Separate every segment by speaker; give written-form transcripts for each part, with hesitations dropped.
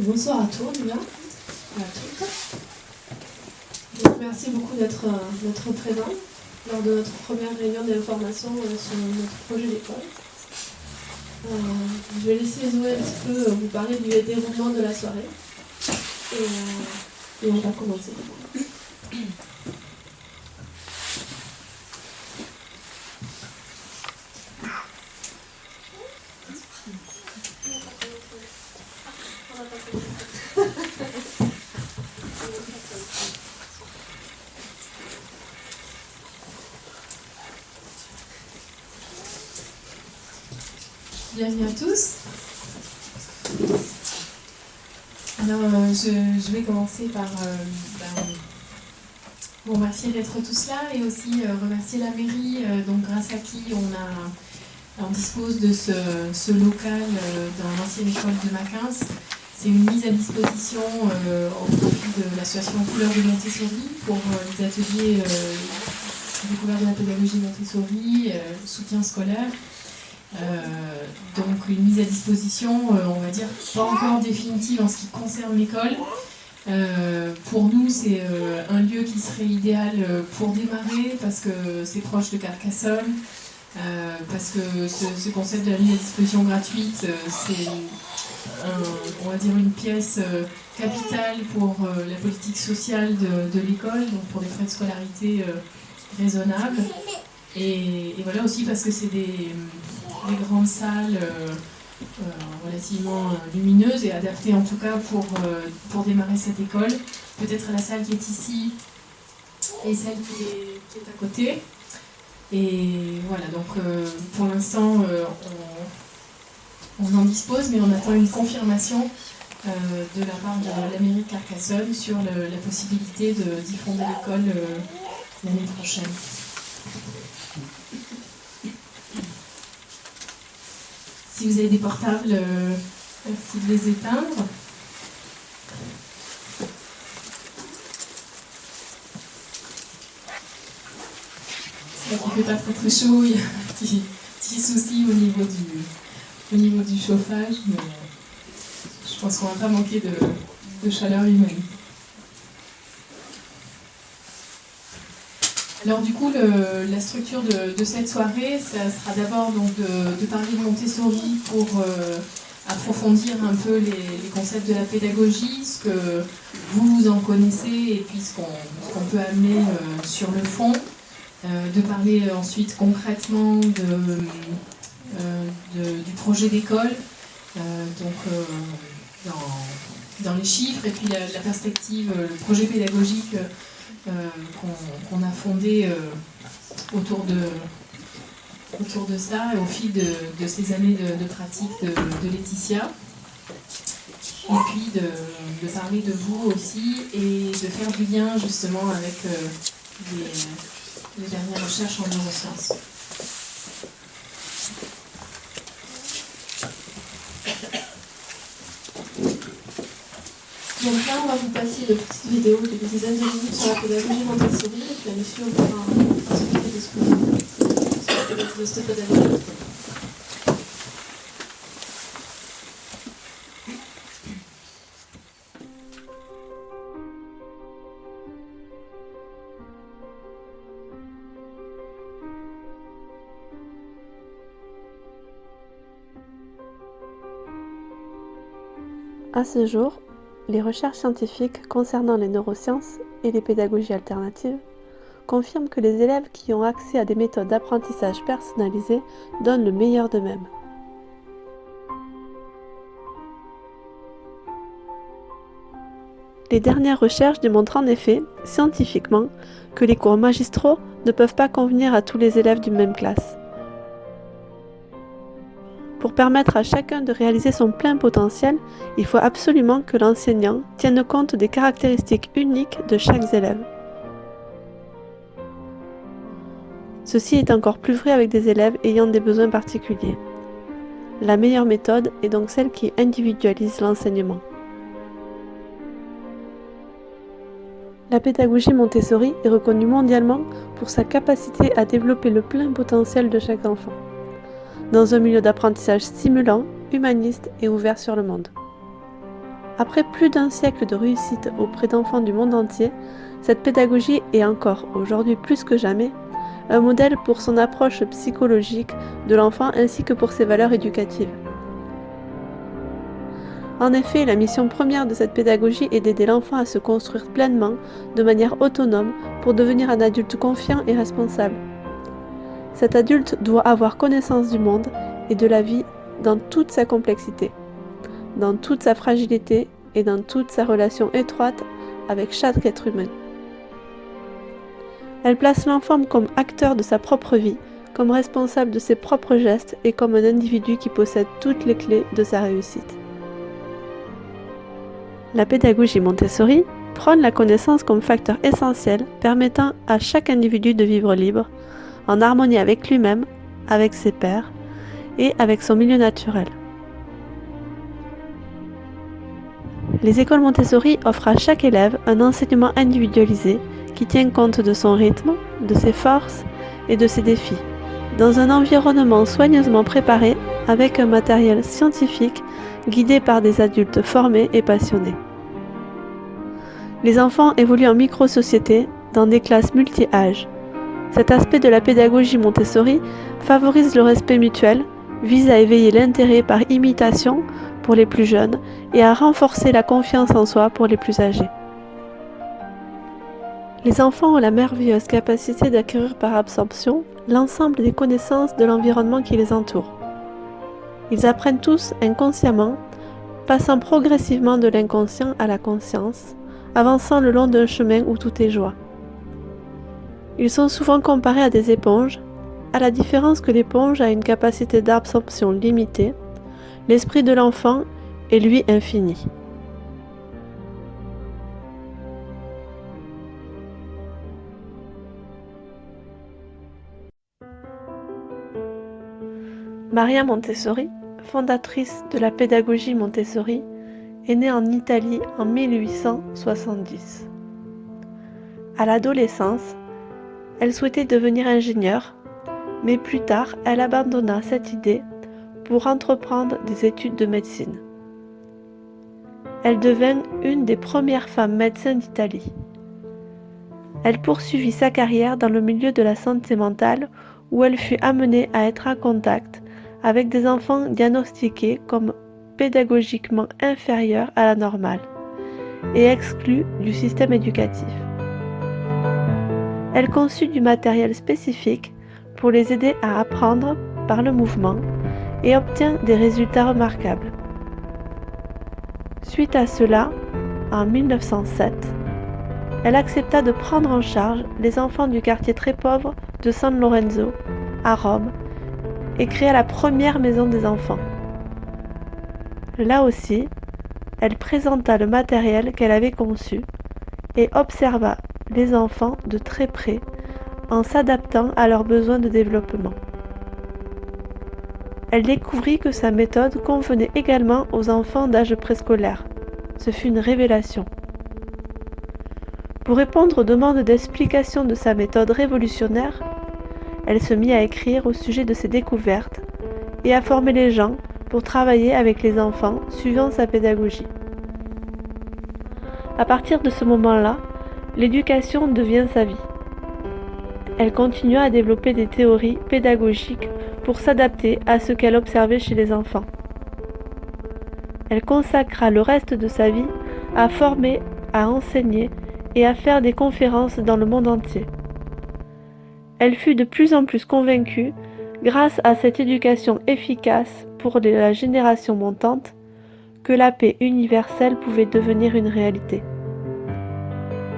Speaker 1: Bonsoir à tous, déjà, à toutes. Donc, merci beaucoup d'être présents lors de notre première réunion d'information sur notre projet d'école. Je vais laisser Zoé un petit peu vous parler du déroulement de la soirée. Et on va commencer.
Speaker 2: Bienvenue à tous. Alors, je vais commencer par vous remercier d'être tous là et aussi remercier la mairie, donc grâce à qui on dispose de ce local dans l'ancienne école de Macquens. C'est une mise à disposition au profit de l'association Couleurs de Montessori pour les ateliers découverte de la pédagogie Montessori, soutien scolaire. Donc une mise à disposition, on va dire, pas encore définitive en ce qui concerne l'école. Pour nous, c'est un lieu qui serait idéal pour démarrer parce que c'est proche de Carcassonne, parce que ce concept de la mise à disposition gratuite, c'est on va dire une pièce capitale pour la politique sociale de l'école, donc pour des frais de scolarité raisonnables. Et voilà aussi parce que c'est des grandes salles relativement lumineuses et adaptées en tout cas pour démarrer cette école. Peut-être la salle qui est ici et celle qui est à côté. Et voilà, donc pour l'instant on en dispose, mais on attend une confirmation de la part de la mairie de Carcassonne sur la possibilité d'y fonder l'école l'année prochaine. Si vous avez des portables, merci de les éteindre. C'est vrai qu'il ne fait pas très chaud, il y a un petit souci au niveau du chauffage, mais je pense qu'on ne va pas manquer de chaleur humaine. Alors du coup, la structure de cette soirée, ça sera d'abord donc de parler de Montessori pour approfondir un peu les concepts de la pédagogie, ce que vous en connaissez et puis ce qu'on peut amener sur le fond. De parler ensuite concrètement du projet d'école, dans les chiffres et puis la perspective, le projet pédagogique qu'on a fondé autour de ça et au fil de ces années de pratique de Laetitia. Et puis de parler de vous aussi et de faire du lien justement avec les dernières recherches en neurosciences.
Speaker 1: Donc là, on va vous passer une petite vidéo de dizaines de minutes sur la pédagogie Montessori, et puis à l'issue, on pourra discuter de cette pédagogie.
Speaker 3: À ce jour, les recherches scientifiques concernant les neurosciences et les pédagogies alternatives confirment que les élèves qui ont accès à des méthodes d'apprentissage personnalisées donnent le meilleur d'eux-mêmes. Les dernières recherches démontrent en effet, scientifiquement, que les cours magistraux ne peuvent pas convenir à tous les élèves d'une même classe. Pour permettre à chacun de réaliser son plein potentiel, il faut absolument que l'enseignant tienne compte des caractéristiques uniques de chaque élève. Ceci est encore plus vrai avec des élèves ayant des besoins particuliers. La meilleure méthode est donc celle qui individualise l'enseignement. La pédagogie Montessori est reconnue mondialement pour sa capacité à développer le plein potentiel de chaque enfant, dans un milieu d'apprentissage stimulant, humaniste et ouvert sur le monde. Après plus d'un siècle de réussite auprès d'enfants du monde entier, cette pédagogie est encore, aujourd'hui plus que jamais, un modèle pour son approche psychologique de l'enfant ainsi que pour ses valeurs éducatives. En effet, la mission première de cette pédagogie est d'aider l'enfant à se construire pleinement, de manière autonome, pour devenir un adulte confiant et responsable. Cet adulte doit avoir connaissance du monde et de la vie dans toute sa complexité, dans toute sa fragilité et dans toute sa relation étroite avec chaque être humain. Elle place l'enfant comme acteur de sa propre vie, comme responsable de ses propres gestes et comme un individu qui possède toutes les clés de sa réussite. La pédagogie Montessori prône la connaissance comme facteur essentiel permettant à chaque individu de vivre libre, en harmonie avec lui-même, avec ses pairs et avec son milieu naturel. Les écoles Montessori offrent à chaque élève un enseignement individualisé qui tient compte de son rythme, de ses forces et de ses défis, dans un environnement soigneusement préparé avec un matériel scientifique guidé par des adultes formés et passionnés. Les enfants évoluent en micro-sociétés dans des classes multi-âges. Cet aspect de la pédagogie Montessori favorise le respect mutuel, vise à éveiller l'intérêt par imitation pour les plus jeunes et à renforcer la confiance en soi pour les plus âgés. Les enfants ont la merveilleuse capacité d'acquérir par absorption l'ensemble des connaissances de l'environnement qui les entoure. Ils apprennent tous inconsciemment, passant progressivement de l'inconscient à la conscience, avançant le long d'un chemin où tout est joie. Ils sont souvent comparés à des éponges, à la différence que l'éponge a une capacité d'absorption limitée, l'esprit de l'enfant est lui infini. Maria Montessori, fondatrice de la pédagogie Montessori, est née en Italie en 1870. À l'adolescence, elle souhaitait devenir ingénieure, mais plus tard, elle abandonna cette idée pour entreprendre des études de médecine. Elle devint une des premières femmes médecins d'Italie. Elle poursuivit sa carrière dans le milieu de la santé mentale où elle fut amenée à être en contact avec des enfants diagnostiqués comme pédagogiquement inférieurs à la normale et exclus du système éducatif. Elle conçut du matériel spécifique pour les aider à apprendre par le mouvement et obtient des résultats remarquables. Suite à cela, en 1907, elle accepta de prendre en charge les enfants du quartier très pauvre de San Lorenzo, à Rome, et créa la première maison des enfants. Là aussi, elle présenta le matériel qu'elle avait conçu et observa les enfants de très près en s'adaptant à leurs besoins de développement. Elle découvrit que sa méthode convenait également aux enfants d'âge préscolaire. Ce fut une révélation. Pour répondre aux demandes d'explication de sa méthode révolutionnaire, elle se mit à écrire au sujet de ses découvertes et à former les gens pour travailler avec les enfants suivant sa pédagogie. À partir de ce moment-là, l'éducation devient sa vie. Elle continua à développer des théories pédagogiques pour s'adapter à ce qu'elle observait chez les enfants. Elle consacra le reste de sa vie à former, à enseigner et à faire des conférences dans le monde entier. Elle fut de plus en plus convaincue, grâce à cette éducation efficace pour la génération montante, que la paix universelle pouvait devenir une réalité.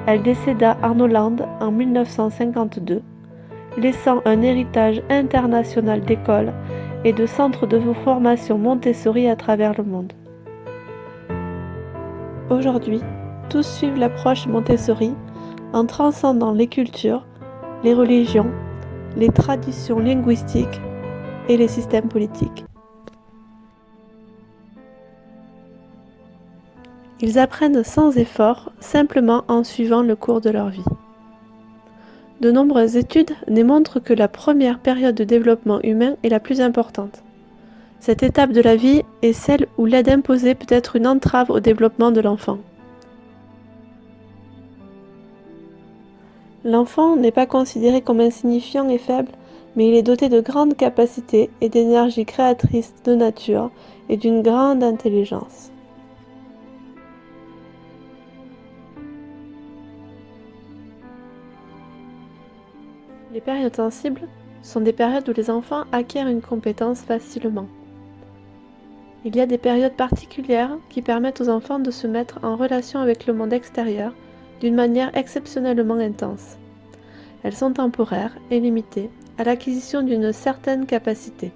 Speaker 3: Elle décéda en Hollande en 1952, laissant un héritage international d'écoles et de centres de formation Montessori à travers le monde. Aujourd'hui, tous suivent l'approche Montessori en transcendant les cultures, les religions, les traditions linguistiques et les systèmes politiques. Ils apprennent sans effort, simplement en suivant le cours de leur vie. De nombreuses études démontrent que la première période de développement humain est la plus importante. Cette étape de la vie est celle où l'aide imposée peut être une entrave au développement de l'enfant. L'enfant n'est pas considéré comme insignifiant et faible, mais il est doté de grandes capacités et d'énergie créatrice de nature et d'une grande intelligence. Les périodes sensibles sont des périodes où les enfants acquièrent une compétence facilement. Il y a des périodes particulières qui permettent aux enfants de se mettre en relation avec le monde extérieur d'une manière exceptionnellement intense. Elles sont temporaires et limitées à l'acquisition d'une certaine capacité.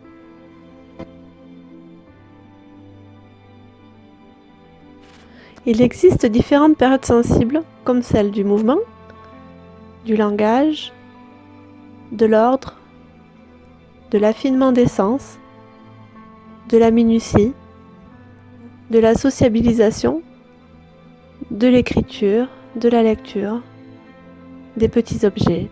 Speaker 3: Il existe différentes périodes sensibles, comme celle du mouvement, du langage, de l'ordre, de l'affinement des sens, de la minutie, de la sociabilisation, de l'écriture, de la lecture, des petits objets.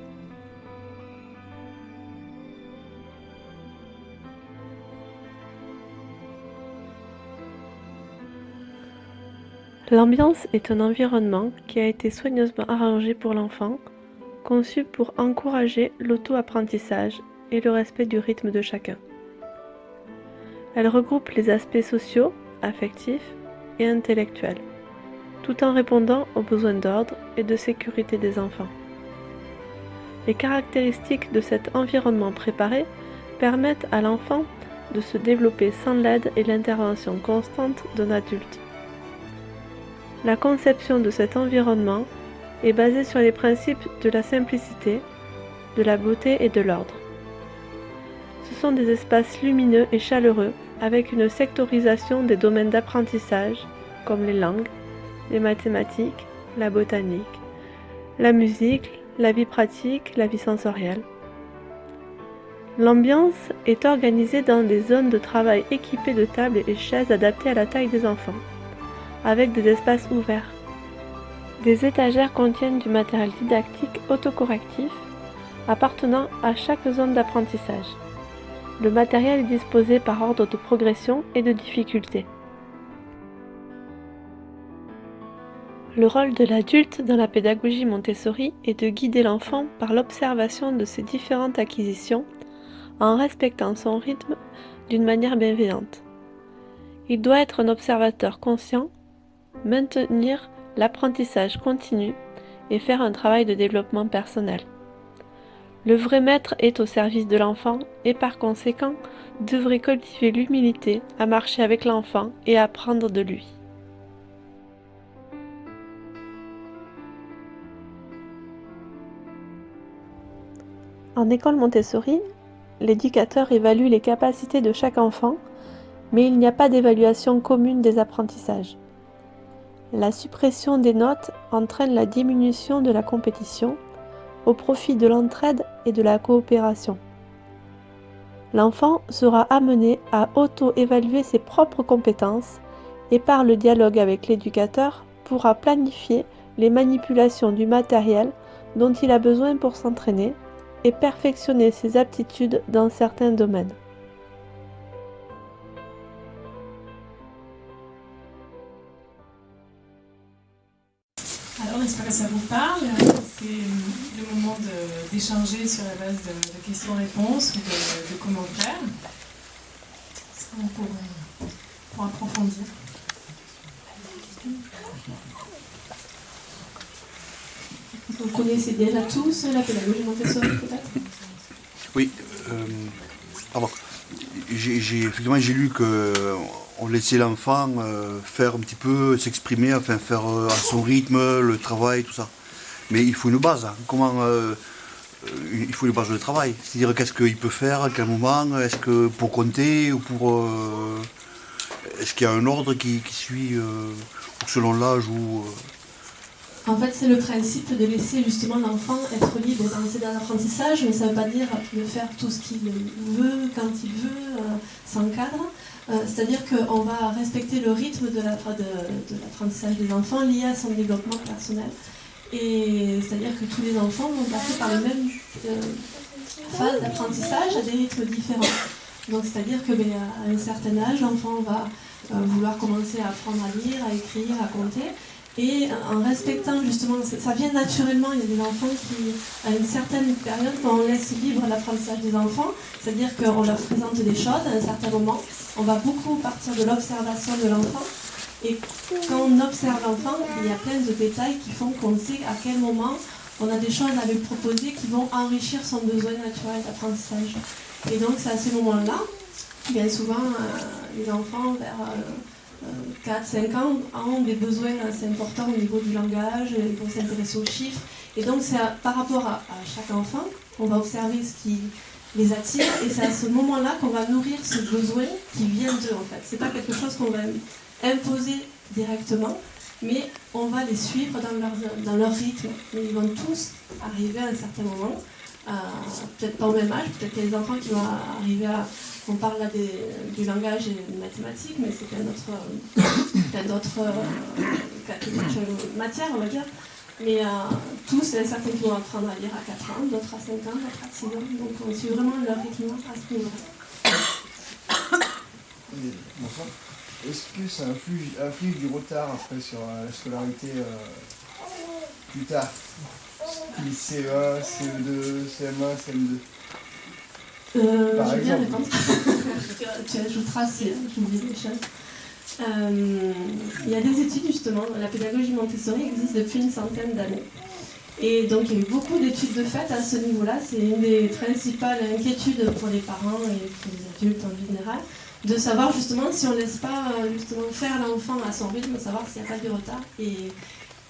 Speaker 3: L'ambiance est un environnement qui a été soigneusement arrangé pour l'enfant, conçu pour encourager l'auto-apprentissage et le respect du rythme de chacun. Elle regroupe les aspects sociaux, affectifs et intellectuels, tout en répondant aux besoins d'ordre et de sécurité des enfants. Les caractéristiques de cet environnement préparé permettent à l'enfant de se développer sans l'aide et l'intervention constante d'un adulte. La conception de cet environnement est basée sur les principes de la simplicité, de la beauté et de l'ordre. Ce sont des espaces lumineux et chaleureux avec une sectorisation des domaines d'apprentissage comme les langues, les mathématiques, la botanique, la musique, la vie pratique, la vie sensorielle. L'ambiance est organisée dans des zones de travail équipées de tables et chaises adaptées à la taille des enfants, avec des espaces ouverts. Des étagères contiennent du matériel didactique autocorrectif appartenant à chaque zone d'apprentissage. Le matériel est disposé par ordre de progression et de difficulté. Le rôle de l'adulte dans la pédagogie Montessori est de guider l'enfant par l'observation de ses différentes acquisitions en respectant son rythme d'une manière bienveillante. Il doit être un observateur conscient, maintenir l'apprentissage continu et faire un travail de développement personnel. Le vrai maître est au service de l'enfant et par conséquent devrait cultiver l'humilité à marcher avec l'enfant et à apprendre de lui. En école Montessori, l'éducateur évalue les capacités de chaque enfant, mais il n'y a pas d'évaluation commune des apprentissages. La suppression des notes entraîne la diminution de la compétition au profit de l'entraide et de la coopération. L'enfant sera amené à auto-évaluer ses propres compétences et par le dialogue avec l'éducateur pourra planifier les manipulations du matériel dont il a besoin pour s'entraîner et perfectionner ses aptitudes dans certains domaines.
Speaker 2: Alors, j'espère que ça vous parle. C'est le moment d'échanger sur la base de questions-réponses ou de commentaires. Pour approfondir.
Speaker 1: Vous connaissez déjà tous la pédagogie Montessori, peut-être?
Speaker 4: Oui. Effectivement, j'ai lu qu'on laissait l'enfant faire un petit peu, s'exprimer, enfin faire à son rythme, le travail, tout ça. Mais il faut une base. Hein. Il faut une base de travail. C'est-à-dire qu'est-ce qu'il peut faire, à quel moment, est-ce que pour compter ou pour... est-ce qu'il y a un ordre qui suit selon l'âge ou...
Speaker 1: En fait, c'est le principe de laisser justement l'enfant être libre dans ses apprentissages, mais ça ne veut pas dire de faire tout ce qu'il veut, quand il veut, sans cadre. C'est-à-dire qu'on va respecter le rythme de l'apprentissage des enfants lié à son développement personnel. Et c'est-à-dire que tous les enfants vont passer par les mêmes phases d'apprentissage à des rythmes différents. Donc c'est-à-dire qu'à un certain âge, l'enfant va vouloir commencer à apprendre à lire, à écrire, à compter. Et en respectant justement, ça vient naturellement, il y a des enfants qui, à une certaine période, quand on laisse libre l'apprentissage des enfants, c'est-à-dire qu'on leur présente des choses à un certain moment, on va beaucoup partir de l'observation de l'enfant. Et quand on observe l'enfant, il y a plein de détails qui font qu'on sait à quel moment on a des choses à lui proposer qui vont enrichir son besoin naturel d'apprentissage. Et donc c'est à ces moments-là, bien souvent, les enfants vers 4-5 ans ont des besoins assez importants au niveau du langage, ils vont s'intéresser aux chiffres. Et donc c'est par rapport à chaque enfant, on va observer ce qui les attire, et c'est à ce moment-là qu'on va nourrir ce besoin qui vient d'eux en fait. C'est pas quelque chose qu'on va imposer directement, mais on va les suivre dans leur rythme. Mais ils vont tous arriver à un certain moment, peut-être pas au même âge, peut-être qu'il y a des enfants qui vont arriver à... On parle là du langage et des mathématiques, mais c'est plein d'autres matières, on va dire. Mais tous, il y en a certains qui vont apprendre à lire à 4 ans, d'autres à 5 ans, d'autres à 6 ans. Donc on suit vraiment leur rythme à ce niveau-là.
Speaker 5: Bonsoir. Est-ce que ça inflige du retard après sur la scolarité plus tard? CE1, CE2, CM1, CM2
Speaker 1: je vais bien répondre. Tu ajouteras si j'oublie des choses. Il y a des études justement, la pédagogie Montessori existe depuis une centaine d'années. Et donc il y a eu beaucoup d'études de fait à ce niveau-là. C'est une des principales inquiétudes pour les parents et pour les adultes en général, de savoir justement si on ne laisse pas justement faire l'enfant à son rythme, savoir s'il n'y a pas de retard.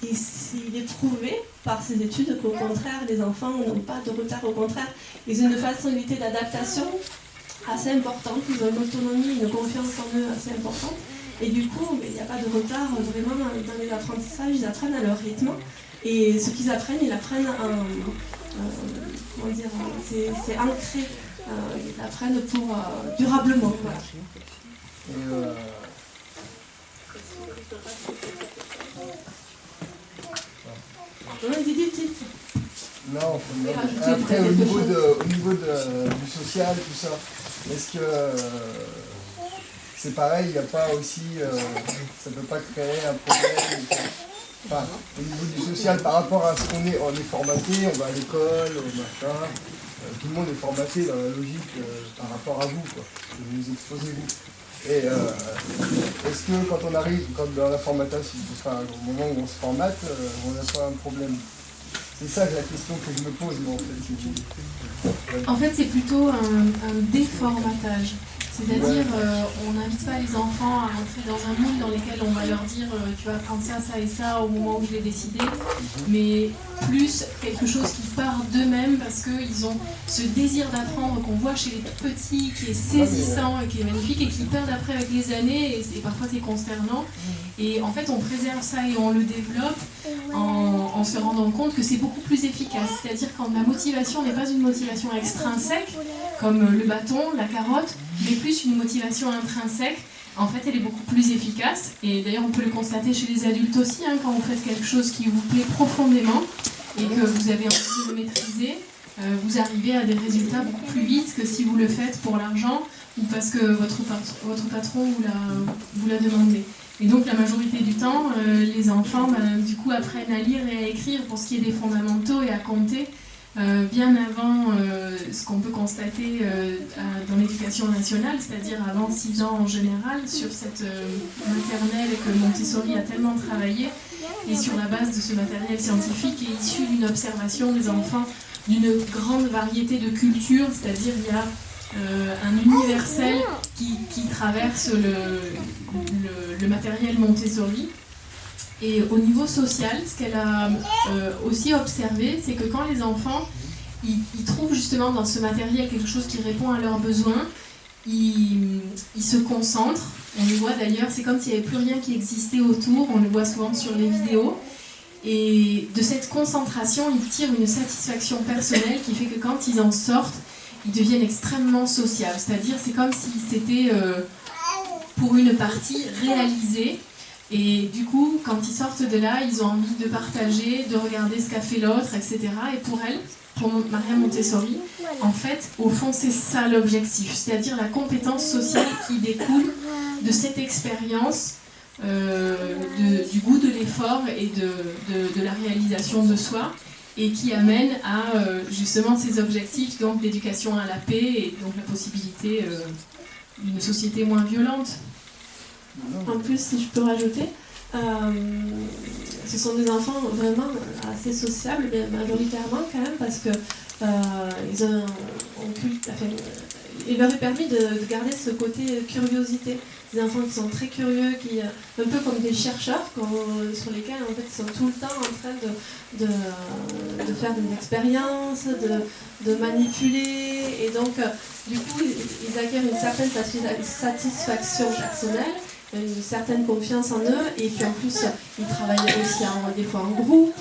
Speaker 1: Et s'il est prouvé par ces études qu'au contraire, les enfants n'ont pas de retard, au contraire, ils ont une facilité d'adaptation assez importante, ils ont une autonomie, une confiance en eux assez importante. Et du coup, il n'y a pas de retard vraiment dans les apprentissages, ils apprennent à leur rythme. Et ce qu'ils apprennent, ils apprennent comment dire, c'est ancré, ils apprennent pour durablement. Voilà.
Speaker 5: Non, après au niveau du social, tout ça, est-ce que c'est pareil, il n'y a pas aussi, ça ne peut pas créer un problème enfin, au niveau du social par rapport à ce qu'on est, on est formaté, on va à l'école, machin, tout le monde est formaté dans la logique par rapport à vous, quoi, que vous exposez vous. Et est-ce que quand on arrive, dans la formatation, enfin, au moment où on se formate, on n'a pas un problème? C'est ça la question que je me pose, moi, en fait.
Speaker 2: En fait, c'est plutôt un déformatage. C'est-à-dire, on n'invite pas les enfants à entrer dans un moule dans lequel on va leur dire tu vas apprendre ça, ça et ça au moment où je l'ai décidé, mais plus quelque chose qui part d'eux-mêmes parce qu'ils ont ce désir d'apprendre qu'on voit chez les tout petits, qui est saisissant et qui est magnifique et qui perdent après avec les années et parfois c'est consternant. Et en fait, on préserve ça et on le développe en se rendant compte que c'est beaucoup plus efficace. C'est-à-dire quand la motivation n'est pas une motivation extrinsèque, comme le bâton, la carotte, mais plus une motivation intrinsèque, en fait, elle est beaucoup plus efficace. Et d'ailleurs, on peut le constater chez les adultes aussi, hein, quand vous faites quelque chose qui vous plaît profondément et que vous avez envie de le maîtriser, vous arrivez à des résultats beaucoup plus vite que si vous le faites pour l'argent ou parce que votre patron vous l'a demandé. Et donc la majorité du temps, les enfants du coup apprennent à lire et à écrire pour ce qui est des fondamentaux et à compter bien avant ce qu'on peut constater dans l'éducation nationale, c'est-à-dire avant 6 ans en général, sur cette maternelle que Montessori a tellement travaillé, et sur la base de ce matériel scientifique qui est issu d'une observation des enfants d'une grande variété de cultures, c'est-à-dire il y a un universel qui traverse le matériel Montessori. Et au niveau social, ce qu'elle a aussi observé, c'est que quand les enfants ils trouvent justement dans ce matériel quelque chose qui répond à leurs besoins, ils se concentrent. On le voit d'ailleurs, c'est comme s'il n'y avait plus rien qui existait autour, on le voit souvent sur les vidéos. Et de cette concentration, ils tirent une satisfaction personnelle qui fait que quand ils en sortent, ils deviennent extrêmement sociables. C'est-à-dire, c'est comme si c'était, pour une partie, réalisé. Et du coup, quand ils sortent de là, ils ont envie de partager, de regarder ce qu'a fait l'autre, etc. Et pour elle, pour Maria Montessori, en fait, au fond, c'est ça l'objectif. C'est-à-dire la compétence sociale qui découle de cette expérience du goût de l'effort et de la réalisation de soi, et qui amène à justement ces objectifs, donc l'éducation à la paix et donc la possibilité d'une société moins violente.
Speaker 1: En plus, si je peux rajouter, ce sont des enfants vraiment assez sociables, mais majoritairement quand même, parce que il leur est permis de garder ce côté curiosité. Des enfants qui sont très curieux, un peu comme des chercheurs, sur lesquels en fait, ils sont tout le temps en train de faire des expériences, de manipuler, et donc du coup ils acquièrent une certaine satisfaction personnelle, une certaine confiance en eux, et puis en plus ils travaillent aussi des fois en groupe,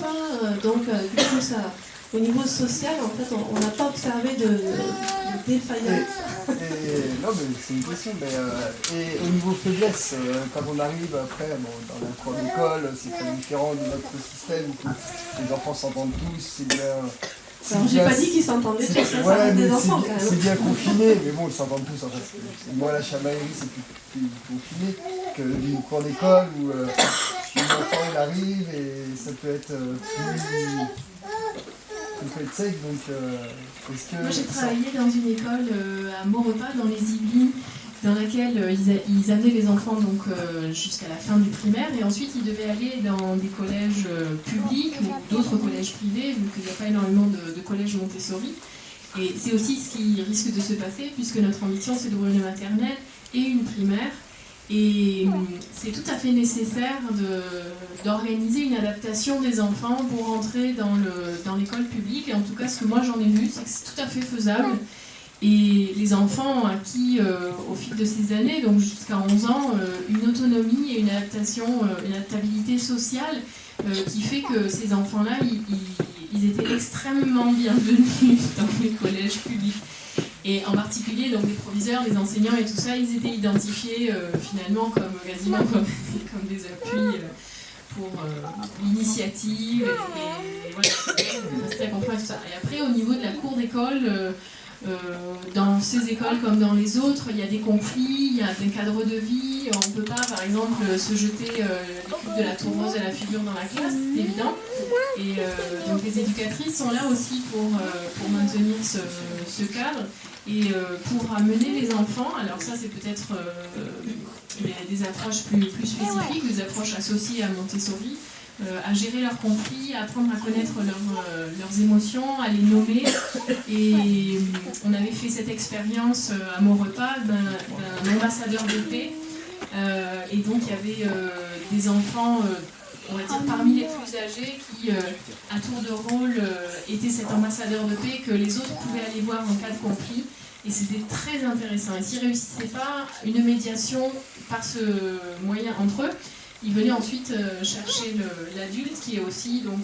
Speaker 1: donc du coup ça, au niveau social, en fait, on n'a pas observé de défaillance.
Speaker 5: Non, mais c'est une question. Mais, et au niveau faiblesse, quand on arrive après, dans la cour d'école, c'est très différent de notre système où les enfants s'entendent tous, c'est bien.
Speaker 1: Alors, j'ai pas dit qu'ils s'entendaient tous, ça reste des enfants quand même.
Speaker 5: C'est bien confiné, mais bon, ils s'entendent tous en fait. Moi, la chamaillerie, c'est plus confiné que d'une cour d'école où l'enfant il arrive et ça peut être plus sec, donc est-ce que...
Speaker 2: Moi j'ai travaillé dans une école à Maurepas, dans les Yvelines, dans laquelle ils amenaient les enfants donc, jusqu'à la fin du primaire, et ensuite ils devaient aller dans des collèges publics ou d'autres collèges privés, vu qu'il n'y a pas énormément de collèges Montessori. Et c'est aussi ce qui risque de se passer, puisque notre ambition c'est d'ouvrir une maternelle et une primaire. Et c'est tout à fait nécessaire d'organiser une adaptation des enfants pour entrer dans l'école publique. Et en tout cas, ce que moi j'en ai vu, c'est que c'est tout à fait faisable. Et les enfants ont acquis au fil de ces années, donc jusqu'à 11 ans, une autonomie et une adaptabilité sociale qui fait que ces enfants-là, ils étaient extrêmement bienvenus dans les collèges publics. Et en particulier, donc, les proviseurs, les enseignants et tout ça, ils étaient identifiés finalement quasiment comme des appuis pour l'initiative. Et voilà, c'était à comprendre tout ça. Et après, au niveau de la cour d'école, dans ces écoles comme dans les autres, il y a des conflits, il y a des cadres de vie. On ne peut pas, par exemple, se jeter les cubes de la tour rose à la figure dans la classe, c'est évident. Et donc les éducatrices sont là aussi pour maintenir ce cadre et pour amener les enfants. Alors ça, c'est peut-être des approches plus spécifiques, des approches associées à Montessori, à gérer leurs conflits, à apprendre à connaître leurs émotions, à les nommer. Et on avait fait cette expérience à Maurepas d'un ambassadeur de paix. Et donc il y avait des enfants, on va dire parmi les plus âgés, qui à tour de rôle étaient cet ambassadeur de paix que les autres pouvaient aller voir en cas de conflit. Et c'était très intéressant. Et s'ils ne réussissaient pas une médiation par ce moyen entre eux, ils venaient ensuite chercher l'adulte qui est aussi donc,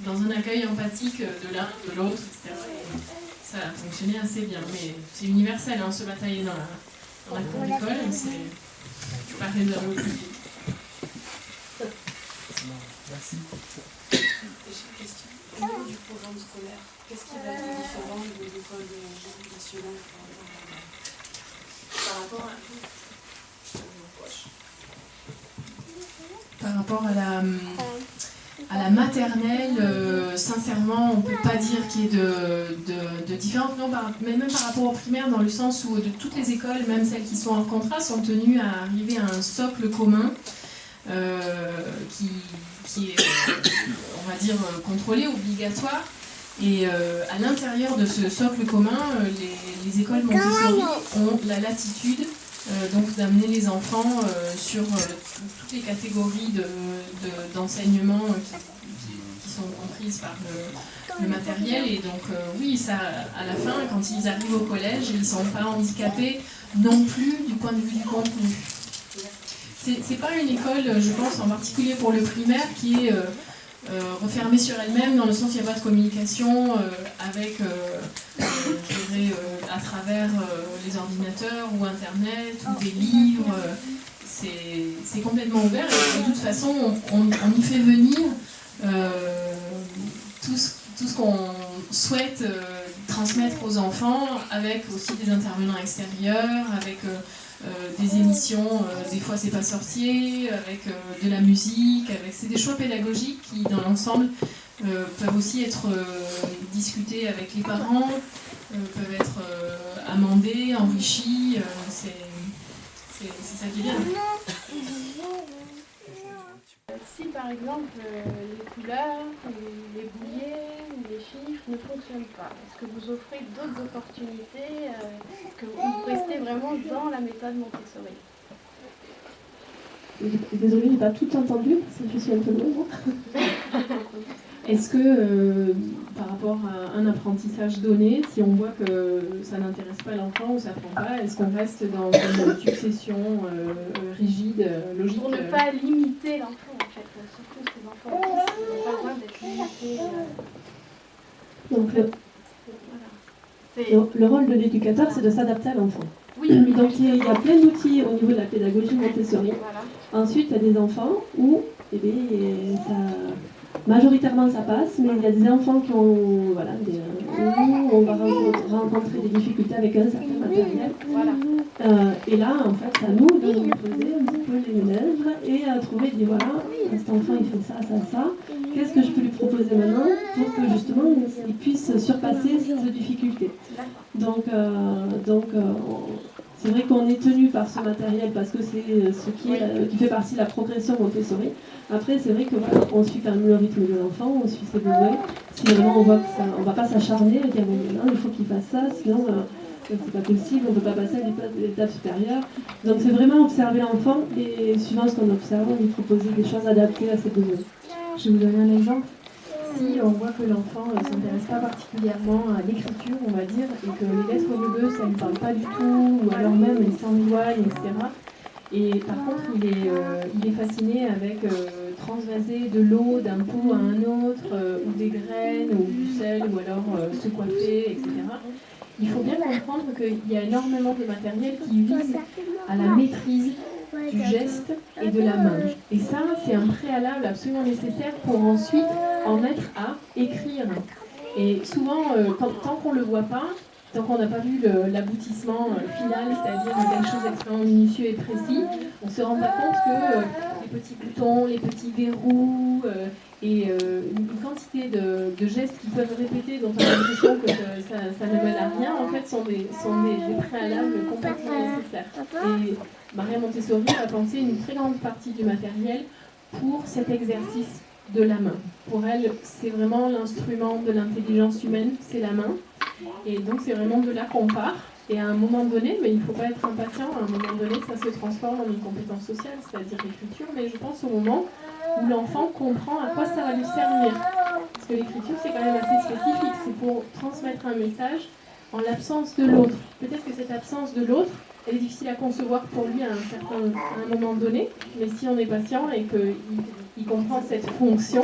Speaker 2: dans un accueil empathique de l'un, de l'autre, etc. Et ça a fonctionné assez bien. Mais c'est universel, hein, se batailler dans la cour d'école, c'est pas réservé au public.
Speaker 5: Merci.
Speaker 6: J'ai une question. Au niveau du programme scolaire, qu'est-ce qui va être différent de l'école nationale par rapport
Speaker 2: Par rapport à la maternelle, sincèrement, on ne peut pas dire qu'il y ait de différence. Non, mais même par rapport aux primaires, dans le sens où de toutes les écoles, même celles qui sont hors contrat, sont tenues à arriver à un socle commun qui est, on va dire, contrôlé, obligatoire. Et à l'intérieur de ce socle commun, les écoles Montessori ont la latitude donc d'amener les enfants sur toutes les catégories d'enseignement qui sont comprises par le matériel. Et donc oui, ça, à la fin, quand ils arrivent au collège, ils ne sont pas handicapés non plus du point de vue du contenu. C'est pas une école, je pense, en particulier pour le primaire, qui est refermée sur elle-même, dans le sens où il n'y a pas de communication avec, je dirais, à travers les ordinateurs ou Internet ou des livres. C'est complètement ouvert et de toute façon, on y fait venir tout ce qu'on souhaite transmettre aux enfants, avec aussi des intervenants extérieurs, avec des émissions, des fois c'est pas sorcier, avec de la musique, c'est des choix pédagogiques qui dans l'ensemble peuvent aussi être discutés avec les parents, peuvent être amendés, enrichis, c'est ça qui est bien.
Speaker 7: Si par exemple les couleurs, les bouliers, les chiffres ne fonctionnent pas, est-ce que vous offrez d'autres opportunités? Est-ce que vous restez vraiment dans la méthode Montessori?
Speaker 1: Désolée, je n'ai pas tout entendu, parce que je suis un peu loin.
Speaker 2: Est-ce que par rapport à un apprentissage donné, si on voit que ça n'intéresse pas l'enfant ou ça ne prend pas, est-ce qu'on reste dans une succession rigide, logique?
Speaker 7: Pour ne pas limiter l'enfant, en fait, surtout ces enfants qui n'ont pas besoin d'être limités.
Speaker 1: Donc
Speaker 7: Voilà.
Speaker 1: le rôle de l'éducateur, c'est de s'adapter à l'enfant.
Speaker 7: Oui,
Speaker 1: Donc il y a plein d'outils au niveau de la pédagogie Montessori.
Speaker 7: voilà.
Speaker 1: Ensuite, il y a des enfants où majoritairement ça passe, mais il y a des enfants qui ont, où on va rencontrer des difficultés avec un certain matériel.
Speaker 7: Voilà.
Speaker 1: Et là, en fait, c'est à nous de nous poser un petit peu les lèvres et trouver, cet enfant il fait ça. Qu'est-ce que je peux lui proposer maintenant pour que justement il puisse surpasser cette difficulté. Donc, c'est vrai qu'on est tenu par ce matériel parce que c'est ce qui fait partie de la progression Montessori. Après, c'est vrai que on suit quand même le rythme de l'enfant, on suit ses besoins. Si vraiment on voit que on ne va pas s'acharner et dire non, il faut qu'il fasse ça, sinon c'est pas possible, on ne peut pas passer à l'étape supérieure. Donc c'est vraiment observer l'enfant et suivant ce qu'on observe, lui proposer des choses adaptées à ses besoins.
Speaker 2: Je vais vous donner un exemple. Si on voit que l'enfant ne s'intéresse pas particulièrement à l'écriture, on va dire, et que les lettres rebeux, ça ne lui parle pas du tout, ou alors même il s'en éloigne, etc. Et par contre, il est fasciné avec transvaser de l'eau d'un pot à un autre, ou des graines, ou du sel, ou alors se coiffer, etc. Il faut bien comprendre qu'il y a énormément de matériel qui vise à la maîtrise du geste et de la main. Et ça, c'est un préalable absolument nécessaire pour ensuite en être à écrire. Et souvent, tant qu'on ne le voit pas, tant qu'on n'a pas vu l'aboutissement final, c'est-à-dire quelque chose d'extrêmement minutieux et précis, on ne se rend pas compte que les petits boutons, les petits verrous et une quantité de gestes qui peuvent répéter dont on a l'impression que ça ne mène à rien, en fait, sont des préalables complètement nécessaires. Et Maria Montessori a pensé une très grande partie du matériel pour cet exercice de la main. Pour elle, c'est vraiment l'instrument de l'intelligence humaine, c'est la main. Et donc c'est vraiment de là qu'on part. Et à un moment donné, mais il ne faut pas être impatient, à un moment donné, ça se transforme en une compétence sociale, c'est-à-dire l'écriture. Mais je pense au moment où l'enfant comprend à quoi ça va lui servir. Parce que l'écriture, c'est quand même assez spécifique. C'est pour transmettre un message en l'absence de l'autre. Peut-être que cette absence de l'autre, elle est difficile à concevoir pour lui à un moment donné. Mais si on est patient et qu'il comprend cette fonction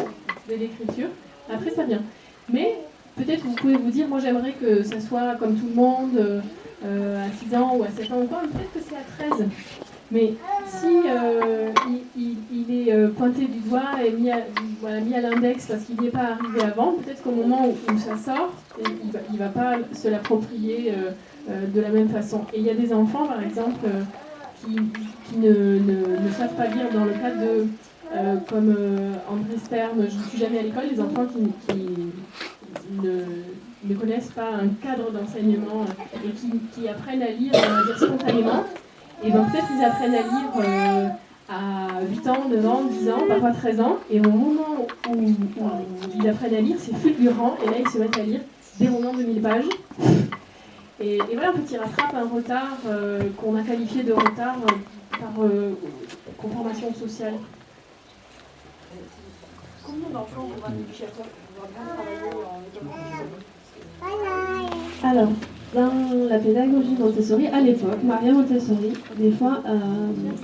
Speaker 2: de l'écriture, après ça vient. Mais peut-être que vous pouvez vous dire, moi j'aimerais que ça soit comme tout le monde, à 6 ans ou à 7 ans ou quoi, peut-être que c'est à 13. Mais si il est pointé du doigt et mis à l'index parce qu'il n'y est pas arrivé avant, peut-être qu'au moment où ça sort, il ne va pas se l'approprier de la même façon. Et il y a des enfants, par exemple, qui ne savent pas lire dans le cadre de, comme André Stern, je ne suis jamais à l'école, les enfants qui ne connaissent pas un cadre d'enseignement et qui apprennent à lire, on va dire, spontanément. Et bien peut-être qu'ils apprennent à lire à 8 ans, 9 ans, 10 ans, parfois 13 ans, et au moment où ils apprennent à lire, c'est fulgurant, et là ils se mettent à lire des romans de 1000 pages. Et voilà, en fait, ils rattrapent un retard qu'on a qualifié de retard par conformation sociale.
Speaker 6: Combien d'enfants pour un éducateur pour pouvoir bien travailler en école Montessori?
Speaker 1: Alors, dans la pédagogie Montessori, à l'époque, Maria Montessori, des fois,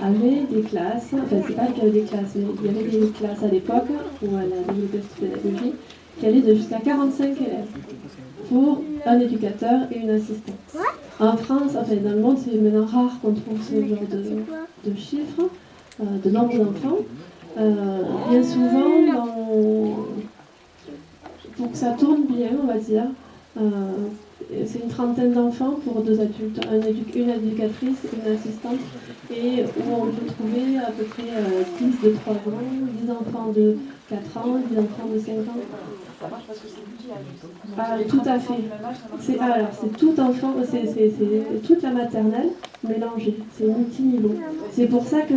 Speaker 1: avait des classes, enfin, c'est pas qu'il y avait des classes, mais il y avait des classes à l'époque où elle a développé cette pédagogie, qui allait de jusqu'à 45 élèves pour un éducateur et une assistante. En France, enfin, dans le monde, c'est maintenant rare qu'on trouve ce genre de chiffres, de nombre d'enfants. Bien souvent, pour que ça tourne bien, on va dire, c'est une trentaine d'enfants pour 2 adultes, une éducatrice, une assistante, et où on peut trouver à peu près 10 de 3 ans, 10 enfants de 4 ans, 10 enfants de 5 ans.
Speaker 6: Ça marche parce que c'est multi-âge.
Speaker 1: Ah, tout à fait. C'est tout enfant, c'est toute la maternelle mélangée, c'est multi-niveau. C'est pour ça que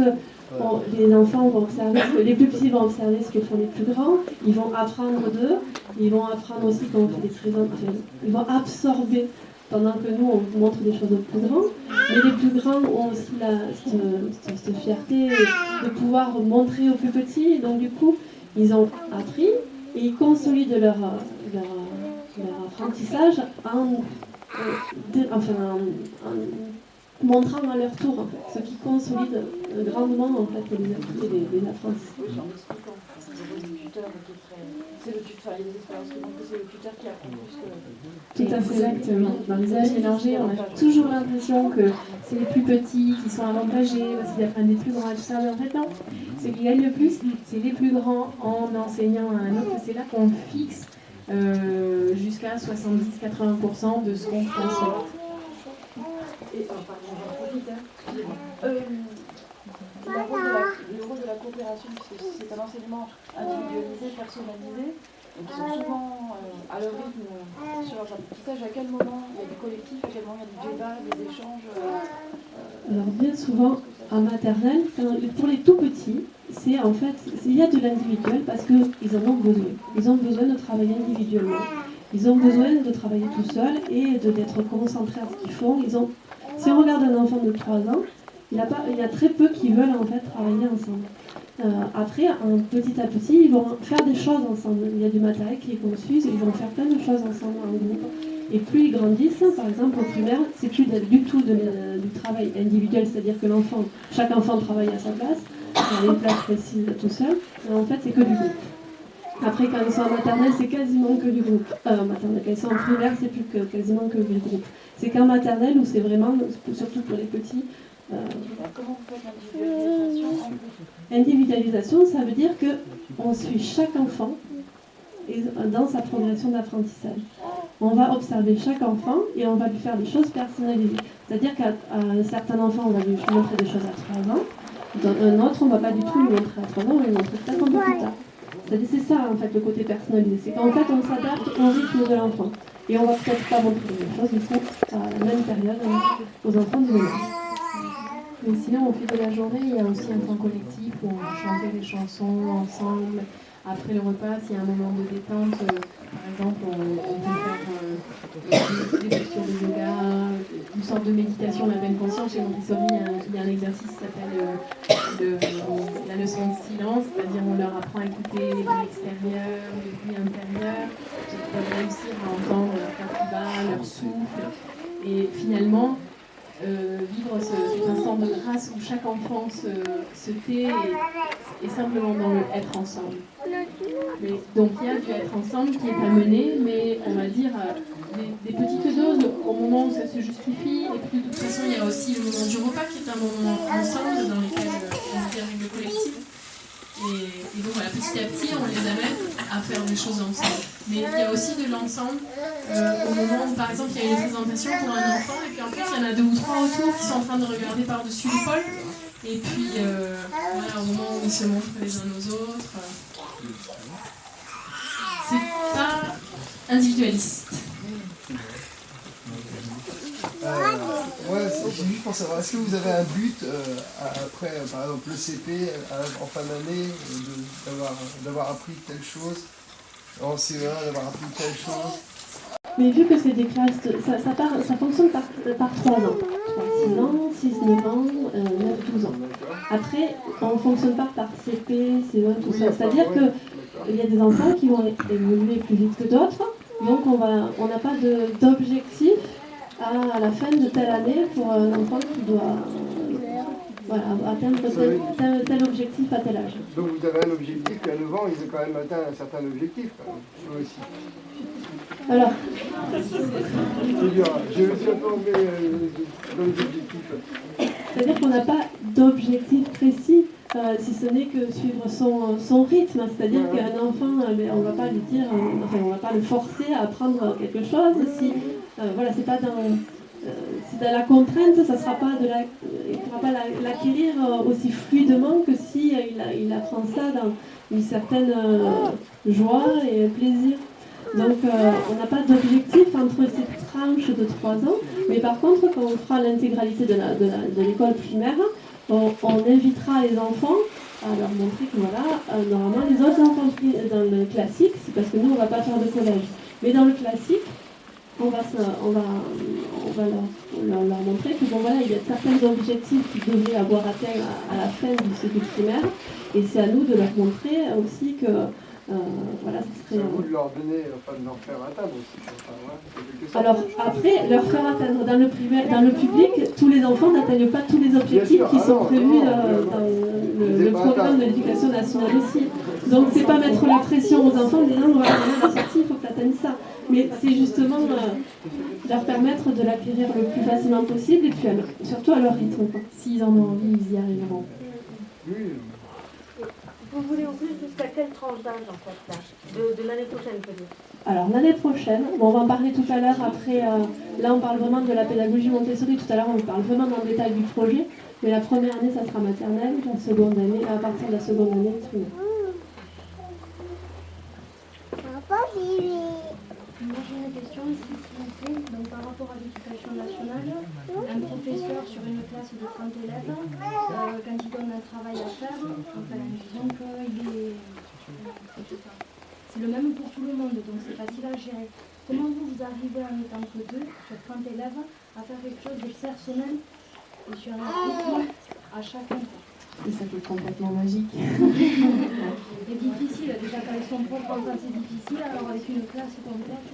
Speaker 1: les enfants vont observer, les plus petits vont observer ce que font les plus grands, ils vont apprendre d'eux, ils vont apprendre aussi quand on fait des présentations, ils vont absorber pendant que nous on montre des choses aux plus grands, mais les plus grands ont aussi cette fierté de pouvoir montrer aux plus petits, et donc du coup ils ont appris et ils consolident leur apprentissage en montrant à leur tour, en fait, ce qui consolide grandement en fait, les apprentissages.
Speaker 6: C'est le tuteur, il y a des expériences qui montrent que c'est le tuteur qui apprend plus que...
Speaker 2: Tout à fait, exactement. Dans les âges mélangés, on a toujours l'impression que c'est les plus petits qui sont avantagés parce qu'ils apprennent des plus grands et tout ça, mais en fait non. Ceux qui gagnent le plus, c'est les plus grands en enseignant à un autre. C'est là qu'on fixe jusqu'à 70-80% de ce qu'on transmet.
Speaker 6: Et pardon, j'en profite. Le rôle de la coopération, c'est un enseignement individualisé, personnalisé, et qui sont souvent à leur rythme sur leurs apprentissages. À quel moment il y a du collectif, à quel moment il y a du débat, des échanges
Speaker 1: Alors bien souvent, en maternelle, pour les tout petits, il y a de l'individuel parce qu'ils en ont besoin. Ils ont besoin de travailler individuellement. Ils ont besoin de travailler tout seuls et d'être concentrés à ce qu'ils font. Si on regarde un enfant de 3 ans, il y a très peu qui veulent en fait travailler ensemble. Après, petit à petit, ils vont faire des choses ensemble. Il y a du matériel qui est conçu, ils vont faire plein de choses ensemble en groupe. Et plus ils grandissent, par exemple au primaire, c'est plus du tout du travail individuel, c'est-à-dire que chaque enfant travaille à sa place, dans les places précises tout seul. Et en fait, c'est que du groupe. Après, quand ils sont en maternelle, c'est quasiment que du groupe. Quand ils sont en primaire, c'est plus quasiment que du groupe. C'est qu'en maternelle où c'est vraiment, surtout pour les petits.
Speaker 6: Comment vous faites l'individualisation en groupe ?
Speaker 1: Individualisation, ça veut dire qu'on suit chaque enfant dans sa progression d'apprentissage. On va observer chaque enfant et on va lui faire des choses personnalisées. C'est-à-dire qu'à un certain enfant, on va lui montrer des choses à 3 ans. Dans un autre, on ne va pas du tout lui montrer à 3 ans, on va lui montrer peut-être un peu plus tard. C'est ça en fait le côté personnalisé, c'est qu'en fait on s'adapte au rythme de l'enfant. Et on va peut-être pas montrer les mêmes choses du coup à la même période aux enfants du même âge.
Speaker 2: Mais sinon, au fil de la journée, il y a aussi un temps collectif où on va chanter des chansons ensemble. Après le repas, s'il y a un moment de détente, par exemple, on peut faire des postures de yoga, une sorte de méditation, la pleine conscience. Chez Montessori, il y a un exercice qui s'appelle la leçon de silence, c'est-à-dire on leur apprend à écouter les bruits extérieurs, les bruits intérieurs, ils peuvent réussir à entendre leur cœur qui bat, leur souffle. Et finalement, vivre cet instant de grâce où chaque enfant se tait et simplement dans le être ensemble. Donc il y a du être ensemble qui est amené, mais on va dire des petites doses au moment où ça se justifie. Et puis de toute façon, il y a aussi le moment du repas qui est un moment ensemble dans lequel on vit avec le collectif. Et donc voilà, petit à petit, on les amène à faire des choses ensemble. Mais il y a aussi de l'ensemble au moment où, par exemple, il y a une présentation pour un enfant, et puis en fait, il y en a 2 ou 3 autour qui sont en train de regarder par-dessus l'épaule. Et puis, voilà, au moment où ils se montrent les uns aux autres. C'est pas individualiste.
Speaker 5: J'ai juste pour savoir, est-ce que vous avez un but après, par exemple, le CP, en fin d'année, d'avoir appris telle chose, en CE1, d'avoir appris telle chose?
Speaker 1: Mais vu que c'est des classes, ça fonctionne par 3 ans. 6 ans, 6, 9 ans, 9, 12 ans. Après, on ne fonctionne pas par CP, CE1, tout ça. C'est-à-dire qu'il y a des enfants qui vont évoluer plus vite que d'autres, donc on n'a pas d'objectif à la fin de telle année pour un enfant qui doit atteindre tel objectif à tel âge.
Speaker 5: Donc vous avez un objectif, et à 9 ans, ils ont quand même atteint un certain objectif, eux aussi.
Speaker 1: Alors,
Speaker 5: je me suis un peu emmené dans les objectifs.
Speaker 1: c'est-à-dire qu'on n'a pas d'objectif précis, si ce n'est que suivre son rythme. C'est-à-dire qu'un enfant, on ne va pas lui dire, on va pas le forcer à apprendre quelque chose. Si, c'est pas dans la contrainte, ça sera pas il ne pourra pas l'acquérir aussi fluidement que si il apprend ça dans une certaine joie et plaisir. Donc on n'a pas d'objectif entre ces tranches de 3 ans, mais par contre quand on fera l'intégralité de l'école primaire, on invitera les enfants à leur montrer que normalement les autres enfants dans le classique, c'est parce que nous on ne va pas faire de collège, mais dans le classique, on va leur montrer que il y a certains objectifs qu'ils devraient avoir atteints à la fin du cycle primaire, et c'est à nous de leur montrer aussi que ce serait...
Speaker 5: C'est à vous de leur donner, pas de leur faire atteindre aussi.
Speaker 1: Alors après, leur faire atteindre dans le public, tous les enfants n'atteignent pas tous les objectifs qui sont prévus dans le programme de l'éducation nationale aussi. Donc c'est pas mettre la pression aux enfants en disant voilà, à la sortie, il faut que tu atteignes ça. Mais c'est justement leur permettre de l'acquérir le plus facilement possible et puis surtout à leur rythme. S'ils en ont envie, ils y arriveront.
Speaker 5: Oui.
Speaker 3: Vous voulez ouvrir jusqu'à quelle tranche d'âge en fait là de l'année prochaine peut-être?
Speaker 1: Alors l'année prochaine, on va en parler tout à l'heure après, là on parle vraiment de la pédagogie Montessori, tout à l'heure on parle vraiment dans le détail du projet, mais la première année ça sera maternelle, la seconde année, à partir de la seconde année, primaire.
Speaker 7: Moi j'ai une question ici, s'il vous plaît. Donc par rapport à l'éducation nationale, un professeur sur une classe de 30 élèves, quand il donne un travail à faire, disons qu'il est... C'est le même pour tout le monde, donc c'est facile à gérer. Comment vous arrivez en étant que 2 sur 30 élèves à faire quelque chose de personnel et sur un rythme à chacun?
Speaker 1: Et ça peut être complètement magique.
Speaker 7: C'est difficile, déjà quand ils sont propres, quand c'est difficile, alors avec une classe complète.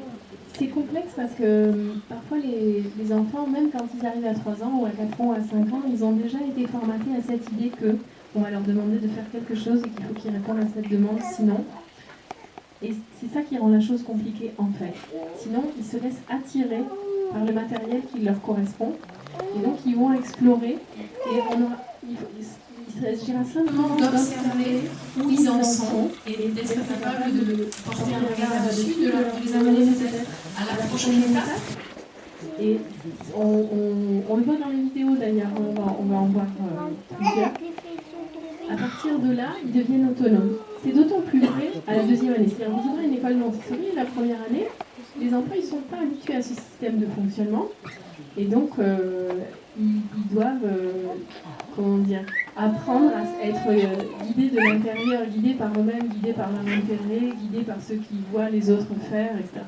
Speaker 2: C'est complexe parce que parfois les enfants, même quand ils arrivent à 3 ans ou à 4 ans ou à 5 ans, ils ont déjà été formatés à cette idée qu'on va leur demander de faire quelque chose et qu'il faut qu'ils répondent à cette demande, sinon. Et c'est ça qui rend la chose compliquée en fait. Sinon, ils se laissent attirer par le matériel qui leur correspond et donc ils vont explorer et il s'agira simplement d'observer où ils en sont et d'être capable de porter un regard là-dessus, de les amener peut-être à la prochaine étape. Et on le voit dans les vidéos d'ailleurs, on va en voir plusieurs. À partir de là, ils deviennent autonomes. C'est d'autant plus vrai à la deuxième année. C'est-à-dire, vous ouvrez une école Montessori, la première année, les enfants ils ne sont pas habitués à ce système de fonctionnement. Et donc, ils doivent apprendre à être guidés de l'intérieur, guidés par eux-mêmes, guidés par leur intérêt, guidés par ceux qui voient les autres faire, etc.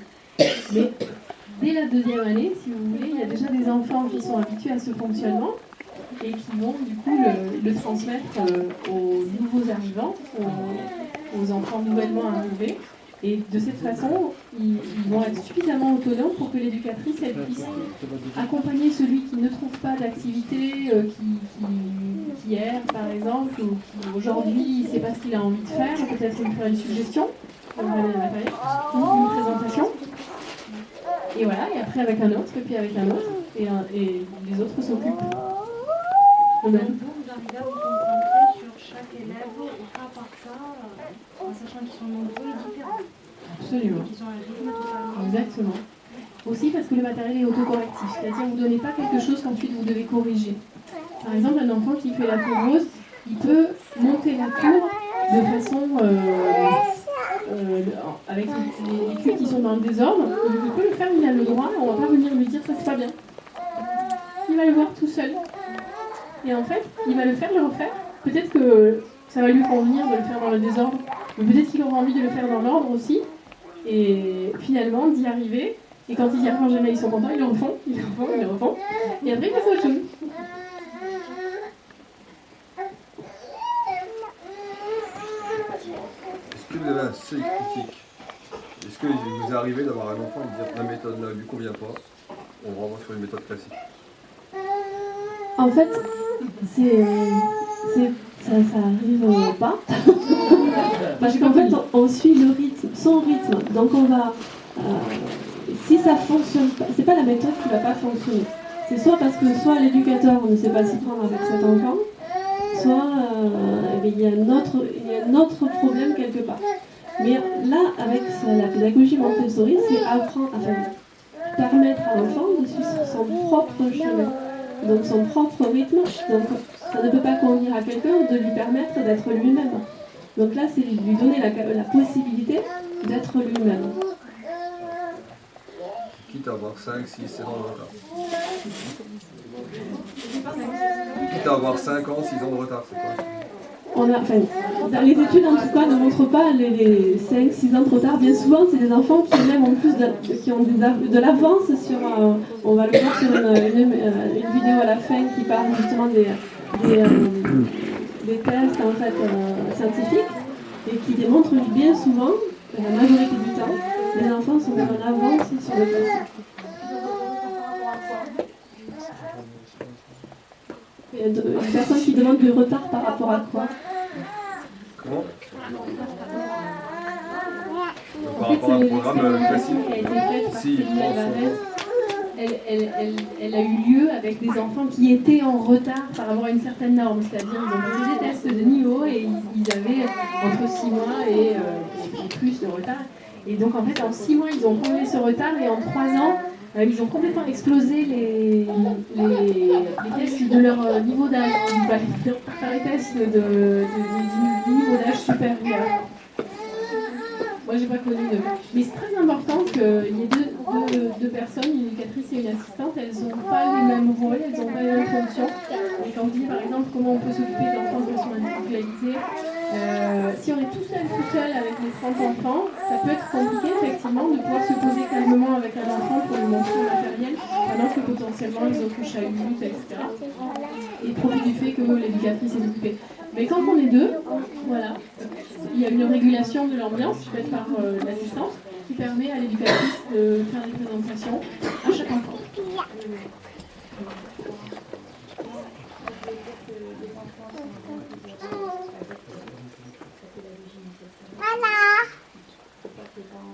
Speaker 2: Mais dès la deuxième année, si vous voulez, il y a déjà des enfants qui sont habitués à ce fonctionnement et qui vont du coup le transmettre aux nouveaux arrivants, aux enfants nouvellement arrivés. Et de cette façon, ils vont être suffisamment autonomes pour que l'éducatrice elle puisse accompagner celui qui ne trouve pas d'activité, qui erre par exemple, ou qui aujourd'hui ne sait pas ce qu'il a envie de faire, peut-être lui faire une suggestion, une présentation. Et voilà, et après avec un autre, et puis avec un autre, et les autres s'occupent eux-mêmes.
Speaker 7: Vous arrivez à vous concentrer sur chaque élève au cas par cas, en sachant qu'ils sont nombreux et différents.
Speaker 2: Absolument.
Speaker 7: Qu'ils ont un rythme totalement.
Speaker 2: Exactement. Aussi parce que le matériel est autocorrectif, c'est-à-dire vous ne donnez pas quelque chose qu'ensuite vous devez corriger. Par exemple, un enfant qui fait la cour rose, il peut monter la cour de façon avec les culs qui sont dans le désordre. Il peut le faire, il a le droit, on ne va pas venir lui dire ça c'est pas bien. Il va le voir tout seul. Et en fait, il va le faire, le refaire. Peut-être que ça va lui convenir de le faire dans le désordre, mais peut-être qu'il aura envie de le faire dans l'ordre aussi. Et finalement, d'y arriver. Et quand ils y arrivent, en général, ils sont contents, ils le refont, ils le refont, ils le refont. Et après, ils passent à autre chose.
Speaker 8: Est-ce que vous avez un seuil critique? Est-ce que vous arrivez d'avoir un enfant et de dire la méthode ne lui convient pas? on renvoie sur une méthode classique?
Speaker 1: En fait, ça arrive pas. Parce qu'en fait, on suit le rythme, son rythme. Donc on va... si ça fonctionne pas, c'est pas la méthode qui va pas fonctionner. C'est soit parce que soit l'éducateur ne sait pas s'y prendre avec cet enfant, soit il y a un autre problème quelque part. Mais là, avec la pédagogie Montessori, c'est permettre à l'enfant de suivre son propre chemin, donc son propre rythme. Donc ça ne peut pas convenir à quelqu'un de lui permettre d'être lui-même. Donc là, c'est lui donner la possibilité d'être lui-même.
Speaker 8: Quitte à avoir 5, 6, 7 ans de retard. Quitte à avoir 5 ans, 6 ans de retard, c'est quoi?
Speaker 1: Les études en tout cas ne montrent pas les 5-6 ans de retard. Bien souvent, c'est des enfants qui même en plus qui ont de l'avance sur... on va le voir sur une vidéo à la fin qui parle justement des tests en fait, scientifiques et qui démontrent bien souvent, la majorité du temps, les enfants sont en avance sur le test. Une personne qui demande du retard par rapport à quoi?
Speaker 8: Comment?
Speaker 1: En fait, c'est
Speaker 8: programme classique.
Speaker 1: qui a été faite par Céline Alvarez. Elle a eu lieu avec des enfants qui étaient en retard par rapport à une certaine norme. C'est-à-dire qu'ils ont fait des tests de niveau et ils avaient entre 6 mois et plus de retard. Et donc en fait en 6 mois ils ont comblé ce retard et en 3 ans ils ont complètement explosé les tests de leur niveau d'âge. On va faire les tests du niveau d'âge supérieur. Moi j'ai pas connu de... Mais c'est très important qu'il y ait deux personnes, une éducatrice et une assistante, elles n'ont pas les mêmes rôles, elles n'ont pas les mêmes fonctions. Et quand on dit par exemple comment on peut s'occuper d'enfants de façon individualisée, si on est tout seul avec les 30 enfants, ça peut être compliqué effectivement de pouvoir se poser calmement avec un enfant pour lui montrer le matériel, pendant que potentiellement les autres chahutent, etc. Et profiter du fait que l'éducatrice est occupée. Mais quand on est deux, voilà, il y a une régulation de l'ambiance faite par l'assistante qui permet à l'éducatrice de faire des présentations à chaque enfant.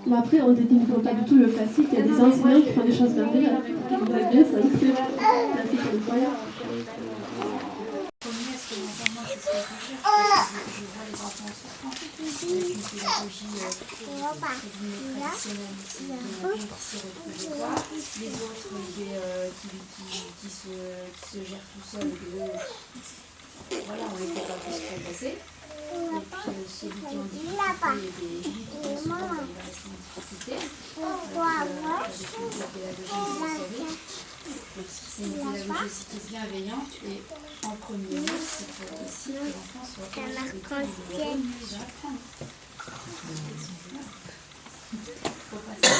Speaker 1: Bon, après, on ne dénigre pas du tout le classique. Il y a des enseignants qui font des choses merveilleuses. Vous avez bien, ça c'est classique incroyable.
Speaker 9: Je vois les enfants souffrant avec une pédagogie traditionnelle ici, qui se retrouvent quoi, les autres qui se gèrent tout seuls, voilà, on les fait pas tous progresser. Et puis celui qui est en difficulté et des souvent il reste en difficulté avec une pédagogie Montessori. C'est une pédagogie aussi qui est bienveillante et en premier lieu, c'est pour aussi que l'enfant soit heureux de déjà apprendre. Faut passer.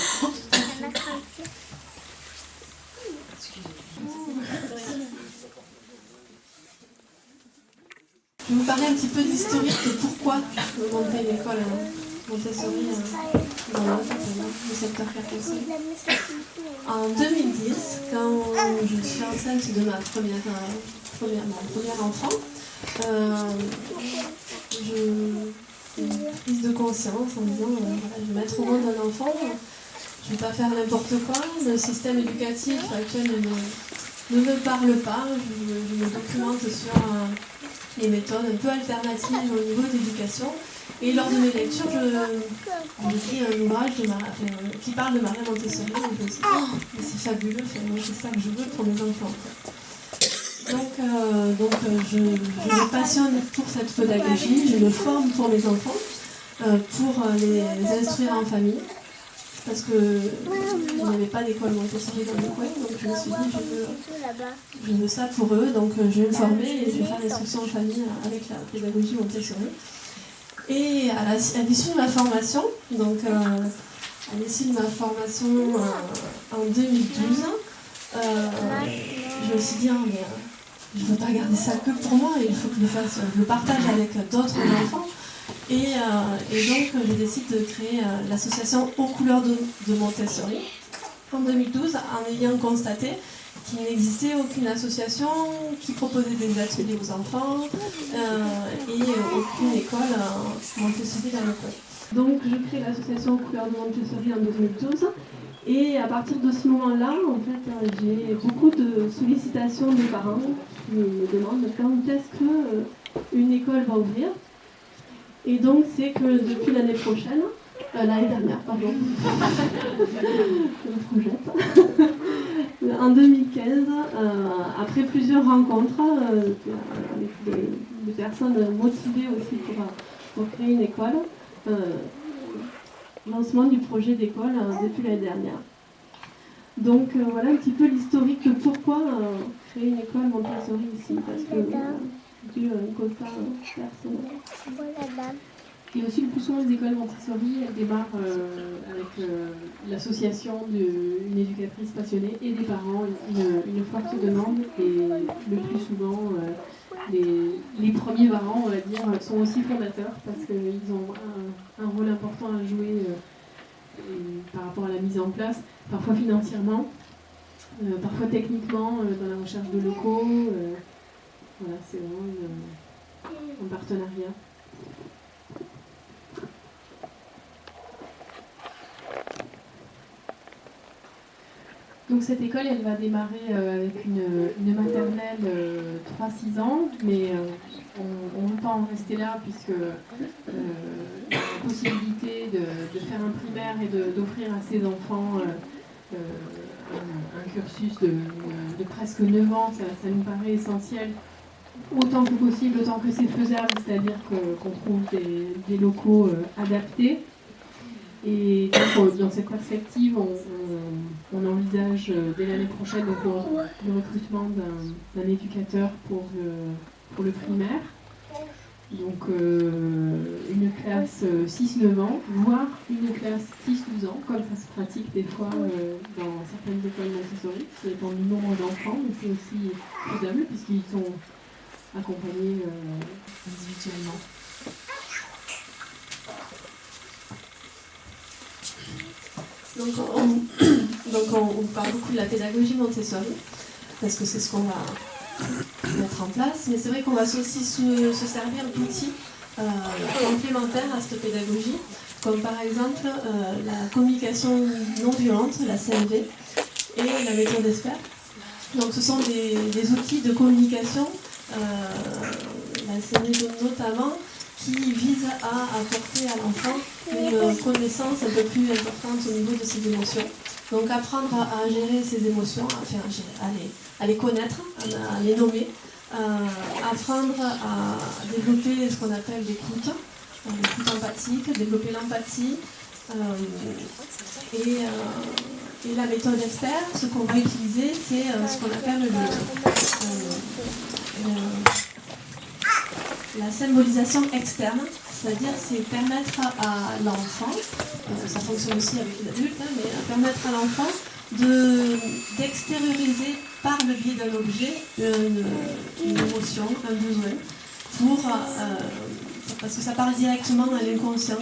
Speaker 1: Je vais vous parler un petit peu d'historique de pourquoi monter une école Montessori dans le secteur Carcassonne. En 2010, quand je suis enceinte de mon premier enfant, j'ai une prise de conscience en disant voilà, je vais mettre au monde un enfant, je ne vais pas faire n'importe quoi, le système éducatif actuel ne me parle pas, je me documente sur les méthodes un peu alternatives au niveau d'éducation. Et lors de mes lectures, j'écris un ouvrage qui parle de Maria Montessori. Et je me suis dit, mais c'est fabuleux, c'est ça que je veux pour mes enfants. Donc je me passionne pour cette pédagogie, je me forme pour mes enfants, pour les instruire en famille. Parce qu'il n'y avait pas d'école Montessori dans le coin, donc je me suis dit, je veux ça pour eux, donc je vais me former et je vais faire l'instruction en famille avec la pédagogie Montessori. Et à l'issue de ma formation, donc à l'issue de ma formation en 2012, je me suis dit, mais je ne veux pas garder ça que pour moi, il faut que je le partage avec d'autres enfants. Et donc je décide de créer l'association Aux couleurs de Montessori. en 2012 en ayant constaté qu'il n'existait aucune association qui proposait des ateliers aux enfants et aucune école Montessori dans le coin. Donc je crée l'association Couleurs de Montessori en 2012 et à partir de ce moment-là, en fait, j'ai beaucoup de sollicitations des parents qui me demandent quand est-ce qu'une école va ouvrir. Et donc c'est que depuis l'année prochaine, l'année dernière, pardon, je me projette. En 2015, après plusieurs rencontres avec des personnes motivées aussi pour créer une école, lancement du projet d'école depuis l'année dernière. Donc voilà un petit peu l'historique de pourquoi créer une école Montessori ici, parce que j'ai eu un constat personnel.
Speaker 2: Et aussi, le plus souvent, les écoles Montessori, elles démarrent avec l'association d'une éducatrice passionnée et des parents, une forte demande. Et le plus souvent, les premiers parents, on va dire, sont aussi fondateurs parce qu'ils ont un rôle important à jouer par rapport à la mise en place, parfois financièrement, parfois techniquement, dans la recherche de locaux. Voilà, c'est vraiment un partenariat. Donc cette école, elle va démarrer avec une maternelle 3-6 ans, mais on ne veut pas en rester là puisque la possibilité de faire un primaire et d'offrir à ses enfants un cursus de presque 9 ans, ça nous paraît essentiel, autant que possible, autant que c'est faisable, c'est-à-dire qu'on trouve des locaux adaptés. Et donc, dans cette perspective, on envisage dès l'année prochaine donc, le recrutement d'un éducateur pour le primaire. Donc une classe 6-9 ans, voire une classe 6-12 ans, comme ça se pratique des fois dans certaines écoles Montessori. Ça dépend du nombre d'enfants, mais c'est aussi faisable puisqu'ils sont accompagnés individuellement.
Speaker 1: Donc on parle beaucoup de la pédagogie Montessori, parce que c'est ce qu'on va mettre en place, mais c'est vrai qu'on va aussi se servir d'outils complémentaires à cette pédagogie, comme par exemple la communication non violente, la CNV, et la méthode ESPER. Donc ce sont des outils de communication, la CNV notamment, qui vise à apporter à l'enfant une connaissance un peu plus importante au niveau de ses émotions. Donc apprendre à gérer ses émotions, à les connaître, à les nommer, apprendre à développer ce qu'on appelle l'écoute empathique, développer l'empathie. Et la méthode ESPER, ce qu'on va utiliser, c'est ce qu'on appelle la symbolisation externe, c'est-à-dire c'est permettre à l'enfant, ça fonctionne aussi avec les adultes, mais permettre à l'enfant d'extérioriser par le biais d'un objet une émotion, un besoin, parce que ça parle directement à l'inconscient,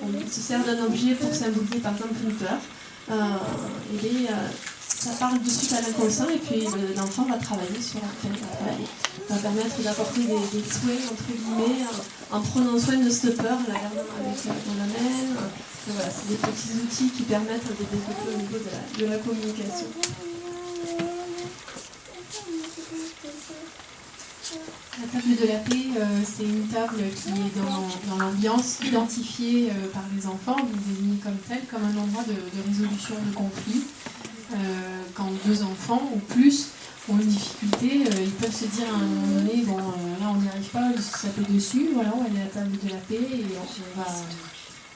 Speaker 1: on se sert d'un objet pour symboliser par exemple une peur, ça parle de suite à l'inconscient et puis l'enfant va travailler sur va permettre d'apporter des souhaits entre guillemets en prenant soin de cette peur, la gardant dans la main. Voilà, c'est des petits outils qui permettent de développer au niveau de la communication.
Speaker 2: La table de la paix, c'est une table qui est dans l'ambiance identifiée par les enfants, désignée comme telle, comme un endroit de résolution de conflits. Quand deux enfants ou plus ont une difficulté, ils peuvent se dire à un moment donné, bon là on n'y arrive pas, ils se taper dessus, voilà, on va aller à la table de la paix et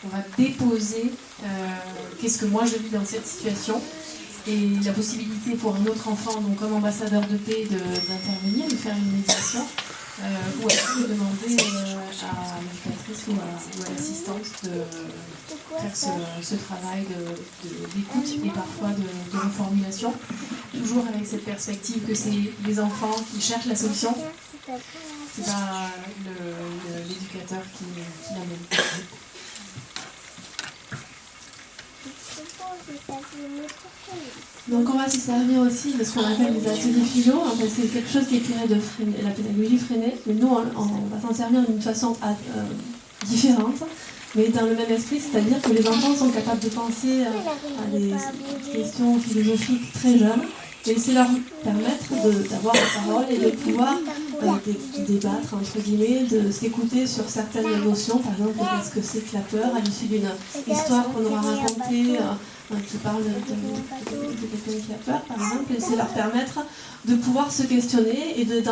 Speaker 2: on va déposer qu'est-ce que moi je vis dans cette situation. Et la possibilité pour un autre enfant, donc comme ambassadeur de paix, d'intervenir, de faire une médiation, ou alors de demander à l'éducatrice ou à l'assistante de faire ce travail d'écoute et parfois de reformulation, toujours avec cette perspective que c'est les enfants qui cherchent la solution, c'est pas l'éducateur qui l'amène.
Speaker 1: Donc on va se servir aussi de ce qu'on appelle les ateliers philo. En fait, c'est quelque chose qui est tiré de la pédagogie Freinet, mais nous on va s'en servir d'une façon différente, mais dans le même esprit, c'est-à-dire que les enfants sont capables de penser à des questions philosophiques très jeunes, et c'est leur permettre d'avoir la parole et de pouvoir débattre, entre guillemets, de s'écouter sur certaines notions, par exemple, qu'est-ce que c'est que la peur, à l'issue d'une histoire qu'on aura racontée, qui parle de quelqu'un qui a peur, par exemple, et c'est leur permettre de pouvoir se questionner et de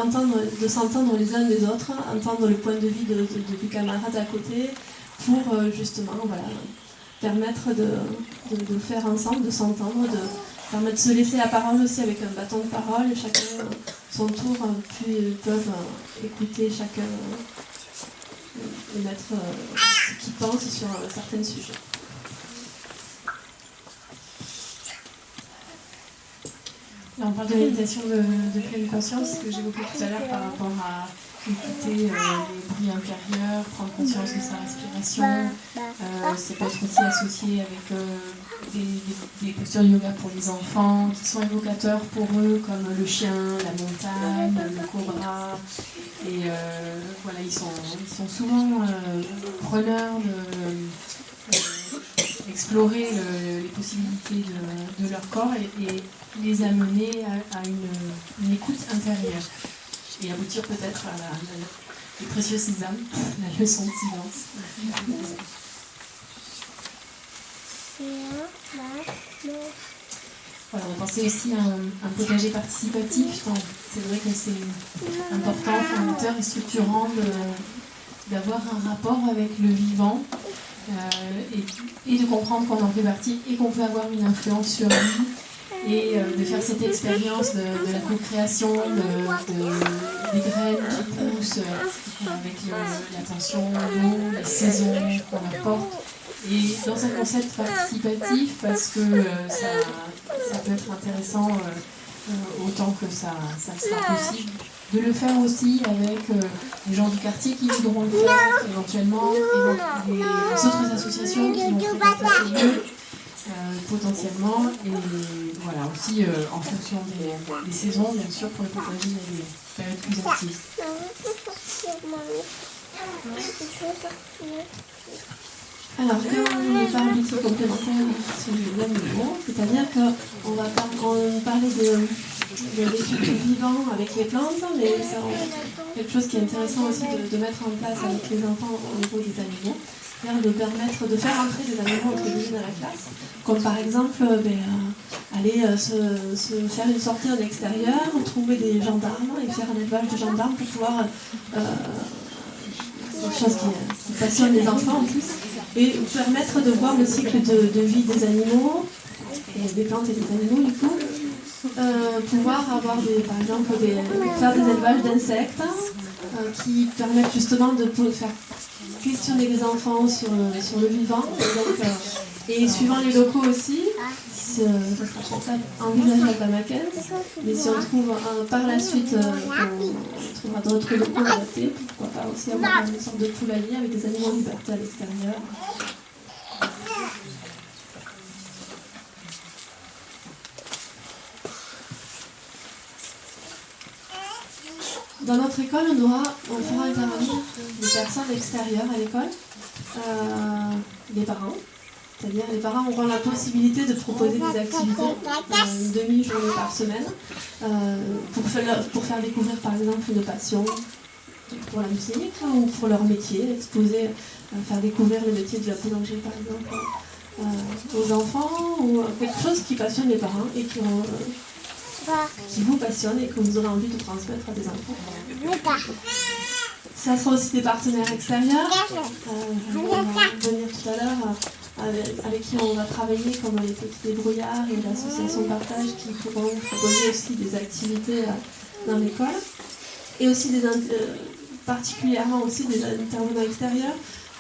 Speaker 1: s'entendre les uns des autres, entendre le point de vue du camarade à côté, pour justement permettre de faire ensemble, de s'entendre, de permettre de se laisser la parole aussi avec un bâton de parole, et chacun son tour peuvent écouter chacun et mettre ce qu'il pense sur certains sujets. Là, on parle de méditation de pleine conscience, ce que j'évoquais tout à l'heure par rapport à écouter les bruits intérieurs, prendre conscience de sa respiration. C'est peut être aussi associé avec des postures de yoga pour les enfants qui sont évocateurs pour eux, comme le chien, la montagne, le cobra. Et voilà, ils sont souvent preneurs d'explorer les possibilités de leur corps et les amener à une écoute intérieure. Et aboutir peut-être à les précieux sésame, la leçon de silence. Voilà, on pensait aussi à un potager participatif. C'est vrai que c'est important, formateur et structurant d'avoir un rapport avec le vivant et de comprendre qu'on en fait partie et qu'on peut avoir une influence sur lui. Et de faire cette expérience de la co-création, des graines qui poussent avec l'attention, l'eau, les saisons qu'on apporte. Et dans un concept participatif, parce que ça peut être intéressant autant que ça sera possible, de le faire aussi avec les gens du quartier qui voudront le faire éventuellement, et les autres associations qui vont fréquenter ces lieux. Potentiellement, et voilà, aussi en fonction des saisons, bien sûr, pour les potagers, il y a des périodes plus actives. Alors, quand on parle d'outils complémentaires sur les animaux, c'est-à-dire qu'on va parler de l'étude du vivant avec les plantes, mais c'est quelque chose qui est intéressant aussi de mettre en place avec les enfants au niveau des animaux. De permettre de faire entrer des animaux entre guillemets dans la classe, comme par exemple aller se faire une sortie en extérieur, trouver des gendarmes et faire un élevage de gendarmes pour pouvoir quelque chose qui passionne les enfants en plus, et permettre de voir le cycle de vie des animaux, et des plantes et des animaux du coup, pouvoir avoir par exemple faire des élevages d'insectes qui permettent justement de faire questionner les enfants sur le vivant, et suivant les locaux aussi, ça sera envisageable à Mackenzie, mais si on trouve par la suite, on trouvera d'autres locaux adaptés, pourquoi pas aussi avoir une sorte de poulailler avec des animaux en liberté à l'extérieur. Dans notre école, on fera intervenir des personnes extérieures à l'école, des parents. C'est-à-dire les parents auront la possibilité de proposer des activités, une demi-journée par semaine, pour faire découvrir par exemple une passion pour la musique ou pour leur métier, exposer, faire découvrir le métier de la boulangerie par exemple aux enfants, ou quelque chose qui passionne les parents et qui vous passionne et que vous aurez envie de transmettre à des enfants. Ça sera aussi des partenaires extérieurs. On va venir tout à l'heure avec qui on va travailler, comme les Petits Débrouillards et l'association Partage, qui pourront proposer aussi des activités dans l'école. Et aussi particulièrement aussi des intervenants extérieurs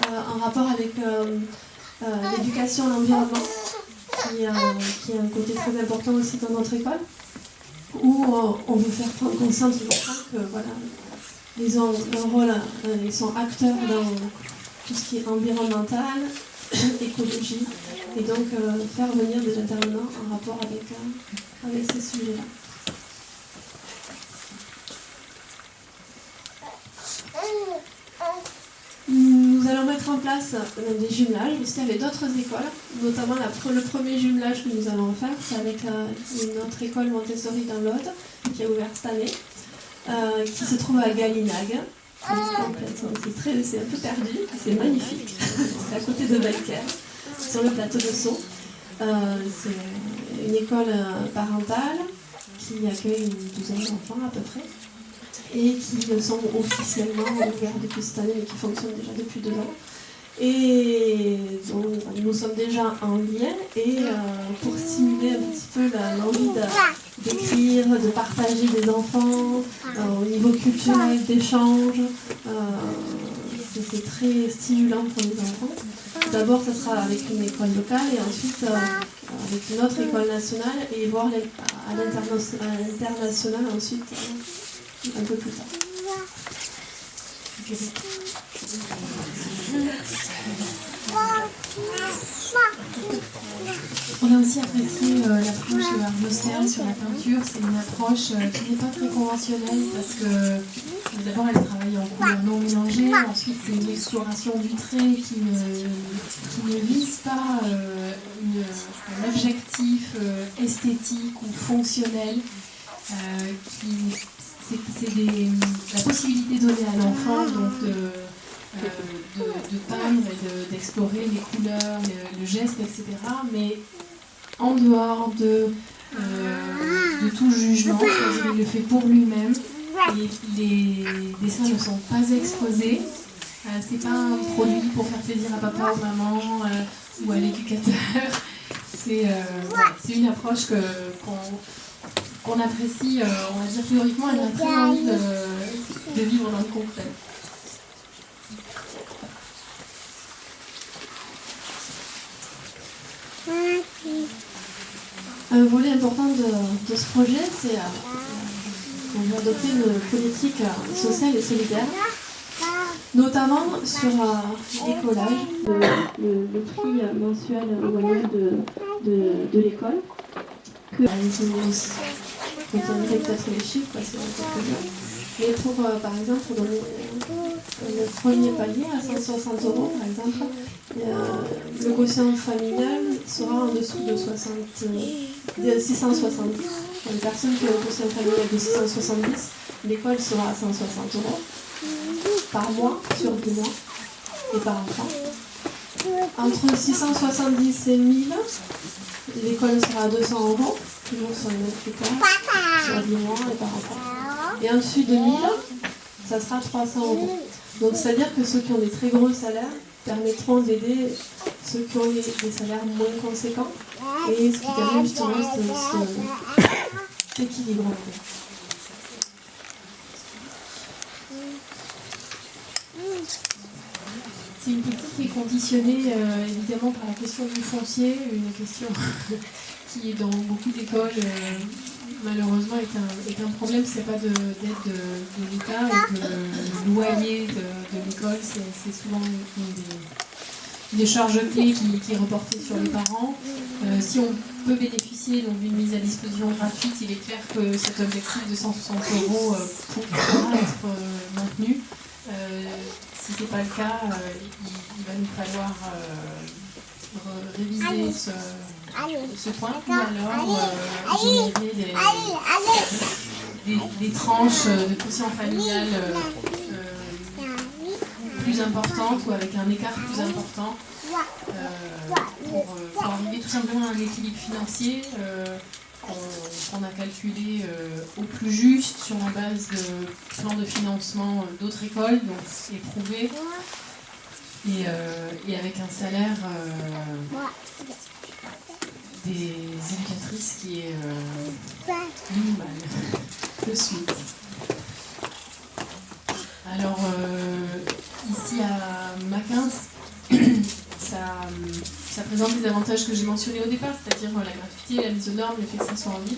Speaker 1: en rapport avec l'éducation à l'environnement, qui est un côté très important aussi dans notre école, où on veut faire prendre conscience aux enfants que voilà, ils ont un rôle, ils sont acteurs dans tout ce qui est environnemental, écologie, et donc faire venir des intervenants en rapport avec ces sujets-là. Nous allons mettre en place des jumelages aussi avec d'autres écoles, notamment le premier jumelage que nous allons faire, c'est avec une autre école Montessori dans l'Aude, qui est ouverte cette année, qui se trouve à Gallinag. C'est un peu perdu, c'est magnifique, c'est à côté de Valcaire, sur le plateau de Sceaux. C'est une école parentale qui accueille une douzaine d'enfants à peu près, et qui sont officiellement ouverts depuis cette année, mais qui fonctionnent déjà depuis 2 ans. Et donc, nous sommes déjà en lien, et pour stimuler un petit peu l'envie d'écrire, de partager des enfants, au niveau culturel, d'échange, c'est très stimulant pour les enfants. D'abord, ce sera avec une école locale, et ensuite avec une autre école nationale, et voir à l'international ensuite, un peu plus tard.
Speaker 2: On a aussi apprécié l'approche de Arnaud Stern sur la peinture. C'est une approche qui n'est pas très conventionnelle parce que d'abord elle travaille en couleurs non mélangées, ensuite c'est une exploration du trait qui ne vise pas un objectif esthétique ou fonctionnel, c'est la possibilité donnée à l'enfant donc de peindre et d'explorer les couleurs, le geste, etc. Mais en dehors de tout jugement, il le fait pour lui-même. Et les dessins ne sont pas exposés. C'est pas un produit pour faire plaisir à papa ou maman ou à l'éducateur. C'est une approche qu'on apprécie, on va dire théoriquement, elle a très envie de vivre dans le concret.
Speaker 1: Un volet important de ce projet, c'est qu'on veut adopter une politique sociale et solidaire, notamment sur les collages, le prix mensuel ou annuel de l'école. Je retiendrai peut-être les chiffres parce que c'est très bien. Mais pour, par exemple, pour donner le premier palier à 160 €, par exemple, le quotient familial sera en dessous de 670. Pour les personnes qui ont un quotient familial de 670, l'école sera à 160 € par mois, sur 10 mois, et par enfant. Entre 670 et 1000, l'école sera à 200 €, toujours sur les mêmes critères, sur 10 mois et par enfant. Et en-dessus de 1000, ça sera 300 €. Donc c'est-à-dire que ceux qui ont des très gros salaires permettront d'aider ceux qui ont des salaires moins conséquents, et ce qui permet justement cet équilibre.
Speaker 2: C'est une politique qui est conditionnée évidemment par la question du foncier, une question qui dans beaucoup d'écoles malheureusement est un problème. C'est pas d'aide de l'État, et que le loyer de l'école c'est souvent une des charges clés qui est reportée sur les parents. Si on peut bénéficier d'une mise à disposition gratuite, il est clair que cet objectif de 160 € pourra être maintenu. Si ce n'est pas le cas, il va nous falloir réviser ce point, ou alors générer des tranches de quotient familial plus importantes ou avec un écart plus important pour arriver tout simplement à un équilibre financier qu'on a calculé au plus juste sur la base de plans de financement d'autres écoles, donc éprouvés, et avec un salaire des éducatrices qui est minimal de suite. Alors ici à Macquin, ça présente les avantages que j'ai mentionnés au départ, c'est-à-dire la gratuité, la mise aux normes, le fait que ça soit en ligne.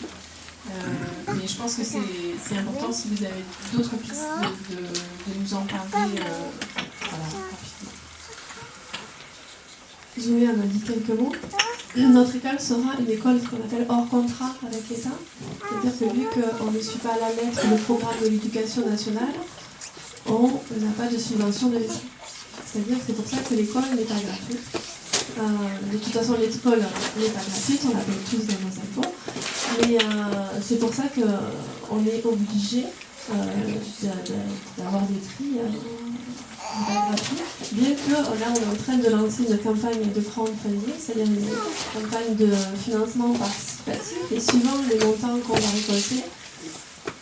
Speaker 2: Mais je pense que c'est important, si vous avez d'autres pistes, de nous en parler rapidement.
Speaker 1: Zoé en a dit quelques mots. notre école sera une école qu'on appelle hors contrat avec l'État. C'est-à-dire que vu qu'on ne suit pas à la lettre le programme de l'éducation nationale, on n'a pas de subvention de l'État. C'est-à-dire que c'est pour ça que l'école n'est pas gratuite. De toute façon, l'école n'est pas gratuite, on la paye tous dans nos impôts. Mais c'est pour ça qu'on est obligé d'avoir des prix gratuits. Bien que là, on est en train de lancer une campagne de crowdfunding, c'est-à-dire une campagne de financement participatif. Et suivant les montants qu'on va récolter,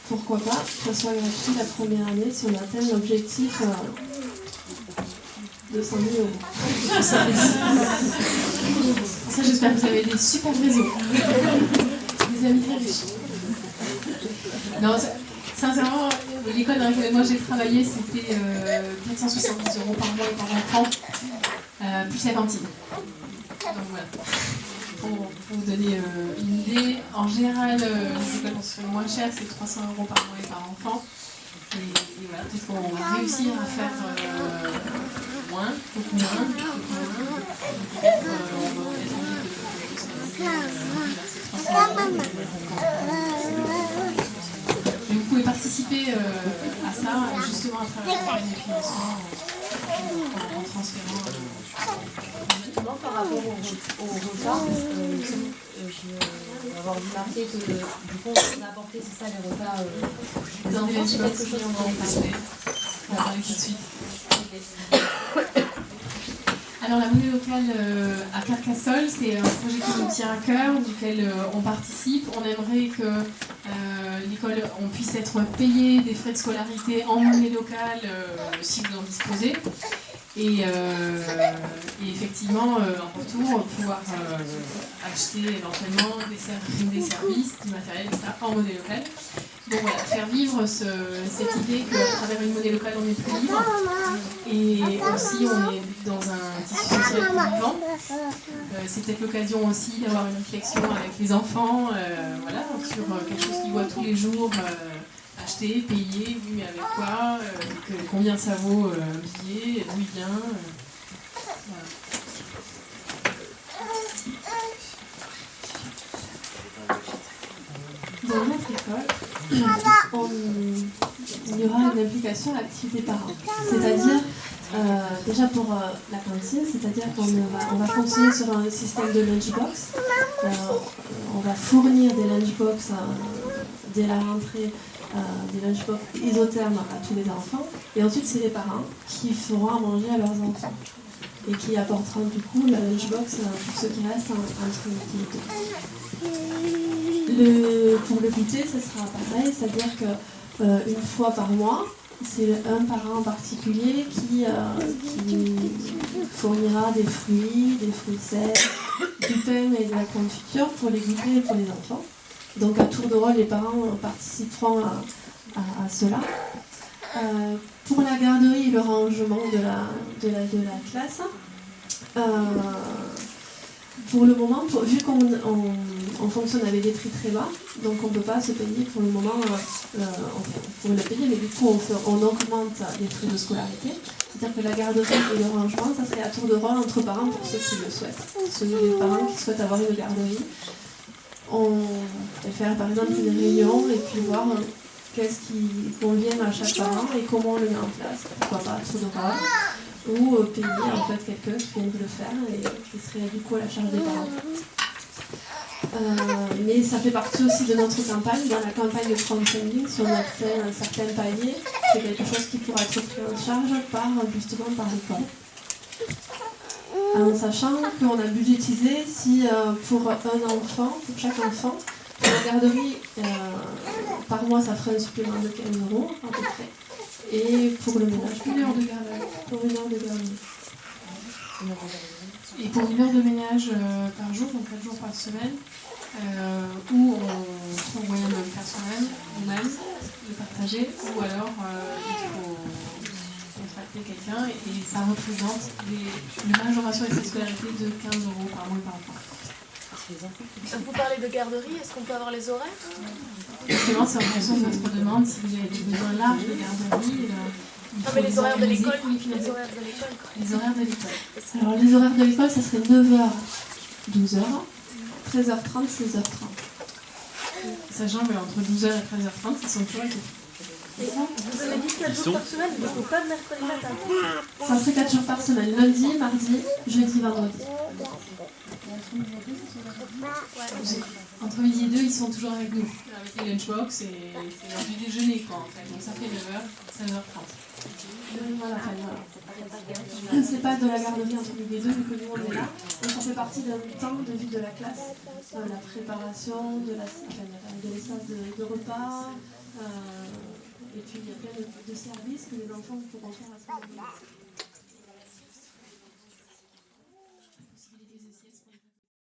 Speaker 1: pourquoi pas que ce soit gratuit la première année si on atteint l'objectif de 100 000 euros.
Speaker 2: Ça, j'espère que vous avez des super réseaux. Des amis très riches. Non, sincèrement, l'école dans laquelle moi j'ai travaillé, c'était 470 € par mois et par enfant, plus la cantine. Donc voilà. Pour vous donner une idée, en général, les écoles construisent moins cher, c'est 300 € par mois et par enfant. Et voilà, peut-être qu'on va réussir à faire moins, beaucoup moins. Peut-être on va mais vous pouvez participer à ça justement à travers la campagne de financement en transférant.
Speaker 9: Justement par rapport au repas, je vais avoir remarqué que du coup on a apporté, c'est ça les repas des enfants, c'est quelque chose qu'on va en parler.
Speaker 2: On va parler tout de suite. Alors la monnaie locale à Carcassonne, c'est un projet qui nous tient à cœur, duquel on participe. On aimerait que l'école, on puisse être payé des frais de scolarité en monnaie locale si vous en disposez. Et effectivement, en retour, pouvoir acheter éventuellement des services, du matériel, etc. en monnaie locale. Donc voilà, faire vivre cette idée qu'à travers une monnaie locale, on est plus libre. Et aussi, on est dans un tissu social plus vivant. C'est peut-être l'occasion aussi d'avoir une réflexion avec les enfants voilà, sur quelque chose qu'ils voient tous les jours. Acheter, payer, oui mais avec quoi, combien ça vaut un billet, d'où il vient.
Speaker 1: Dans notre école, il y aura une implication à l'activité parents. C'est-à-dire, déjà pour la cantine, c'est-à-dire qu'on va fonctionner sur un système de lunchbox. On va fournir des lunchbox dès la rentrée, des lunchbox isothermes à tous les enfants. Et ensuite, c'est les parents qui feront à manger à leurs enfants. Et qui apporteront du coup la lunchbox pour ceux qui restent entre activités. Pour le goûter, ce sera pareil, c'est-à-dire qu'une fois par mois, c'est un parent en particulier qui fournira des fruits secs, du pain et de la confiture pour les goûter et pour les enfants. Donc à tour de rôle, les parents participeront à cela. Pour la garderie et le rangement de la classe, pour le moment, vu qu'on fonctionne avec des prix très bas, donc on ne peut pas se payer pour le moment, on pourrait le payer, mais du coup on augmente les frais de scolarité. C'est-à-dire que la garderie et le rangement, ça serait à tour de rôle entre parents pour ceux qui le souhaitent. Les parents qui souhaitent avoir une garderie, on va faire par exemple une réunion et puis voir qu'est-ce qui convient à chaque parent et comment on le met en place. Pourquoi pas à tour de rôle, ou payer en fait quelqu'un qui vient de le faire et qui serait du coup à la charge des parents. Mais ça fait partie aussi de notre campagne. Dans la campagne de crowdfunding, si on atteint un certain palier, c'est quelque chose qui pourra être pris en charge justement par l'école. En sachant qu'on a budgétisé si pour chaque enfant, pour la garderie, par mois ça ferait un supplément de 15 € à peu près. Et pour le ménage,
Speaker 2: Une heure de garderie.
Speaker 1: pour une heure de garderie.
Speaker 2: Et pour une heure de ménage par jour, donc 4 jours par semaine, où on trouve moyen de le faire soi-même, nous-mêmes, de partager, ou alors il faut contracter quelqu'un et ça représente une majoration des frais de scolarité de 15 € par mois et par enfant.
Speaker 10: Vous parlez de garderie, est-ce qu'on peut avoir les horaires?
Speaker 2: Justement, c'est en fonction de votre demande, si vous avez des besoins larges de garderie.
Speaker 10: Non mais les horaires de l'école,
Speaker 2: les horaires de l'école.
Speaker 1: Alors les horaires de l'école, ça serait 9h 12h, 13h30, 16h30.
Speaker 2: Sachant qu'entre 12h et 13h30, ils sont toujours écoutés.
Speaker 10: Et vous avez dit 4 jours par semaine, du coup pas de mercredi matin.
Speaker 1: Ça serait 4 jours par semaine, lundi, mardi, jeudi, vendredi.
Speaker 2: Entre midi et 2, ils sont toujours avec nous, avec les lunchbox et c'est l'heure du déjeuner, quoi, en fait. Donc ça fait 9h, 16h30.
Speaker 1: Voilà, c'est pas de la garderie entre midi et 2, vu que nous on est là. Donc ça fait partie d'un temps de vie de la classe, la préparation, de l'espace de repas, et puis il y a plein de services que les enfants pourront faire à ce moment-là.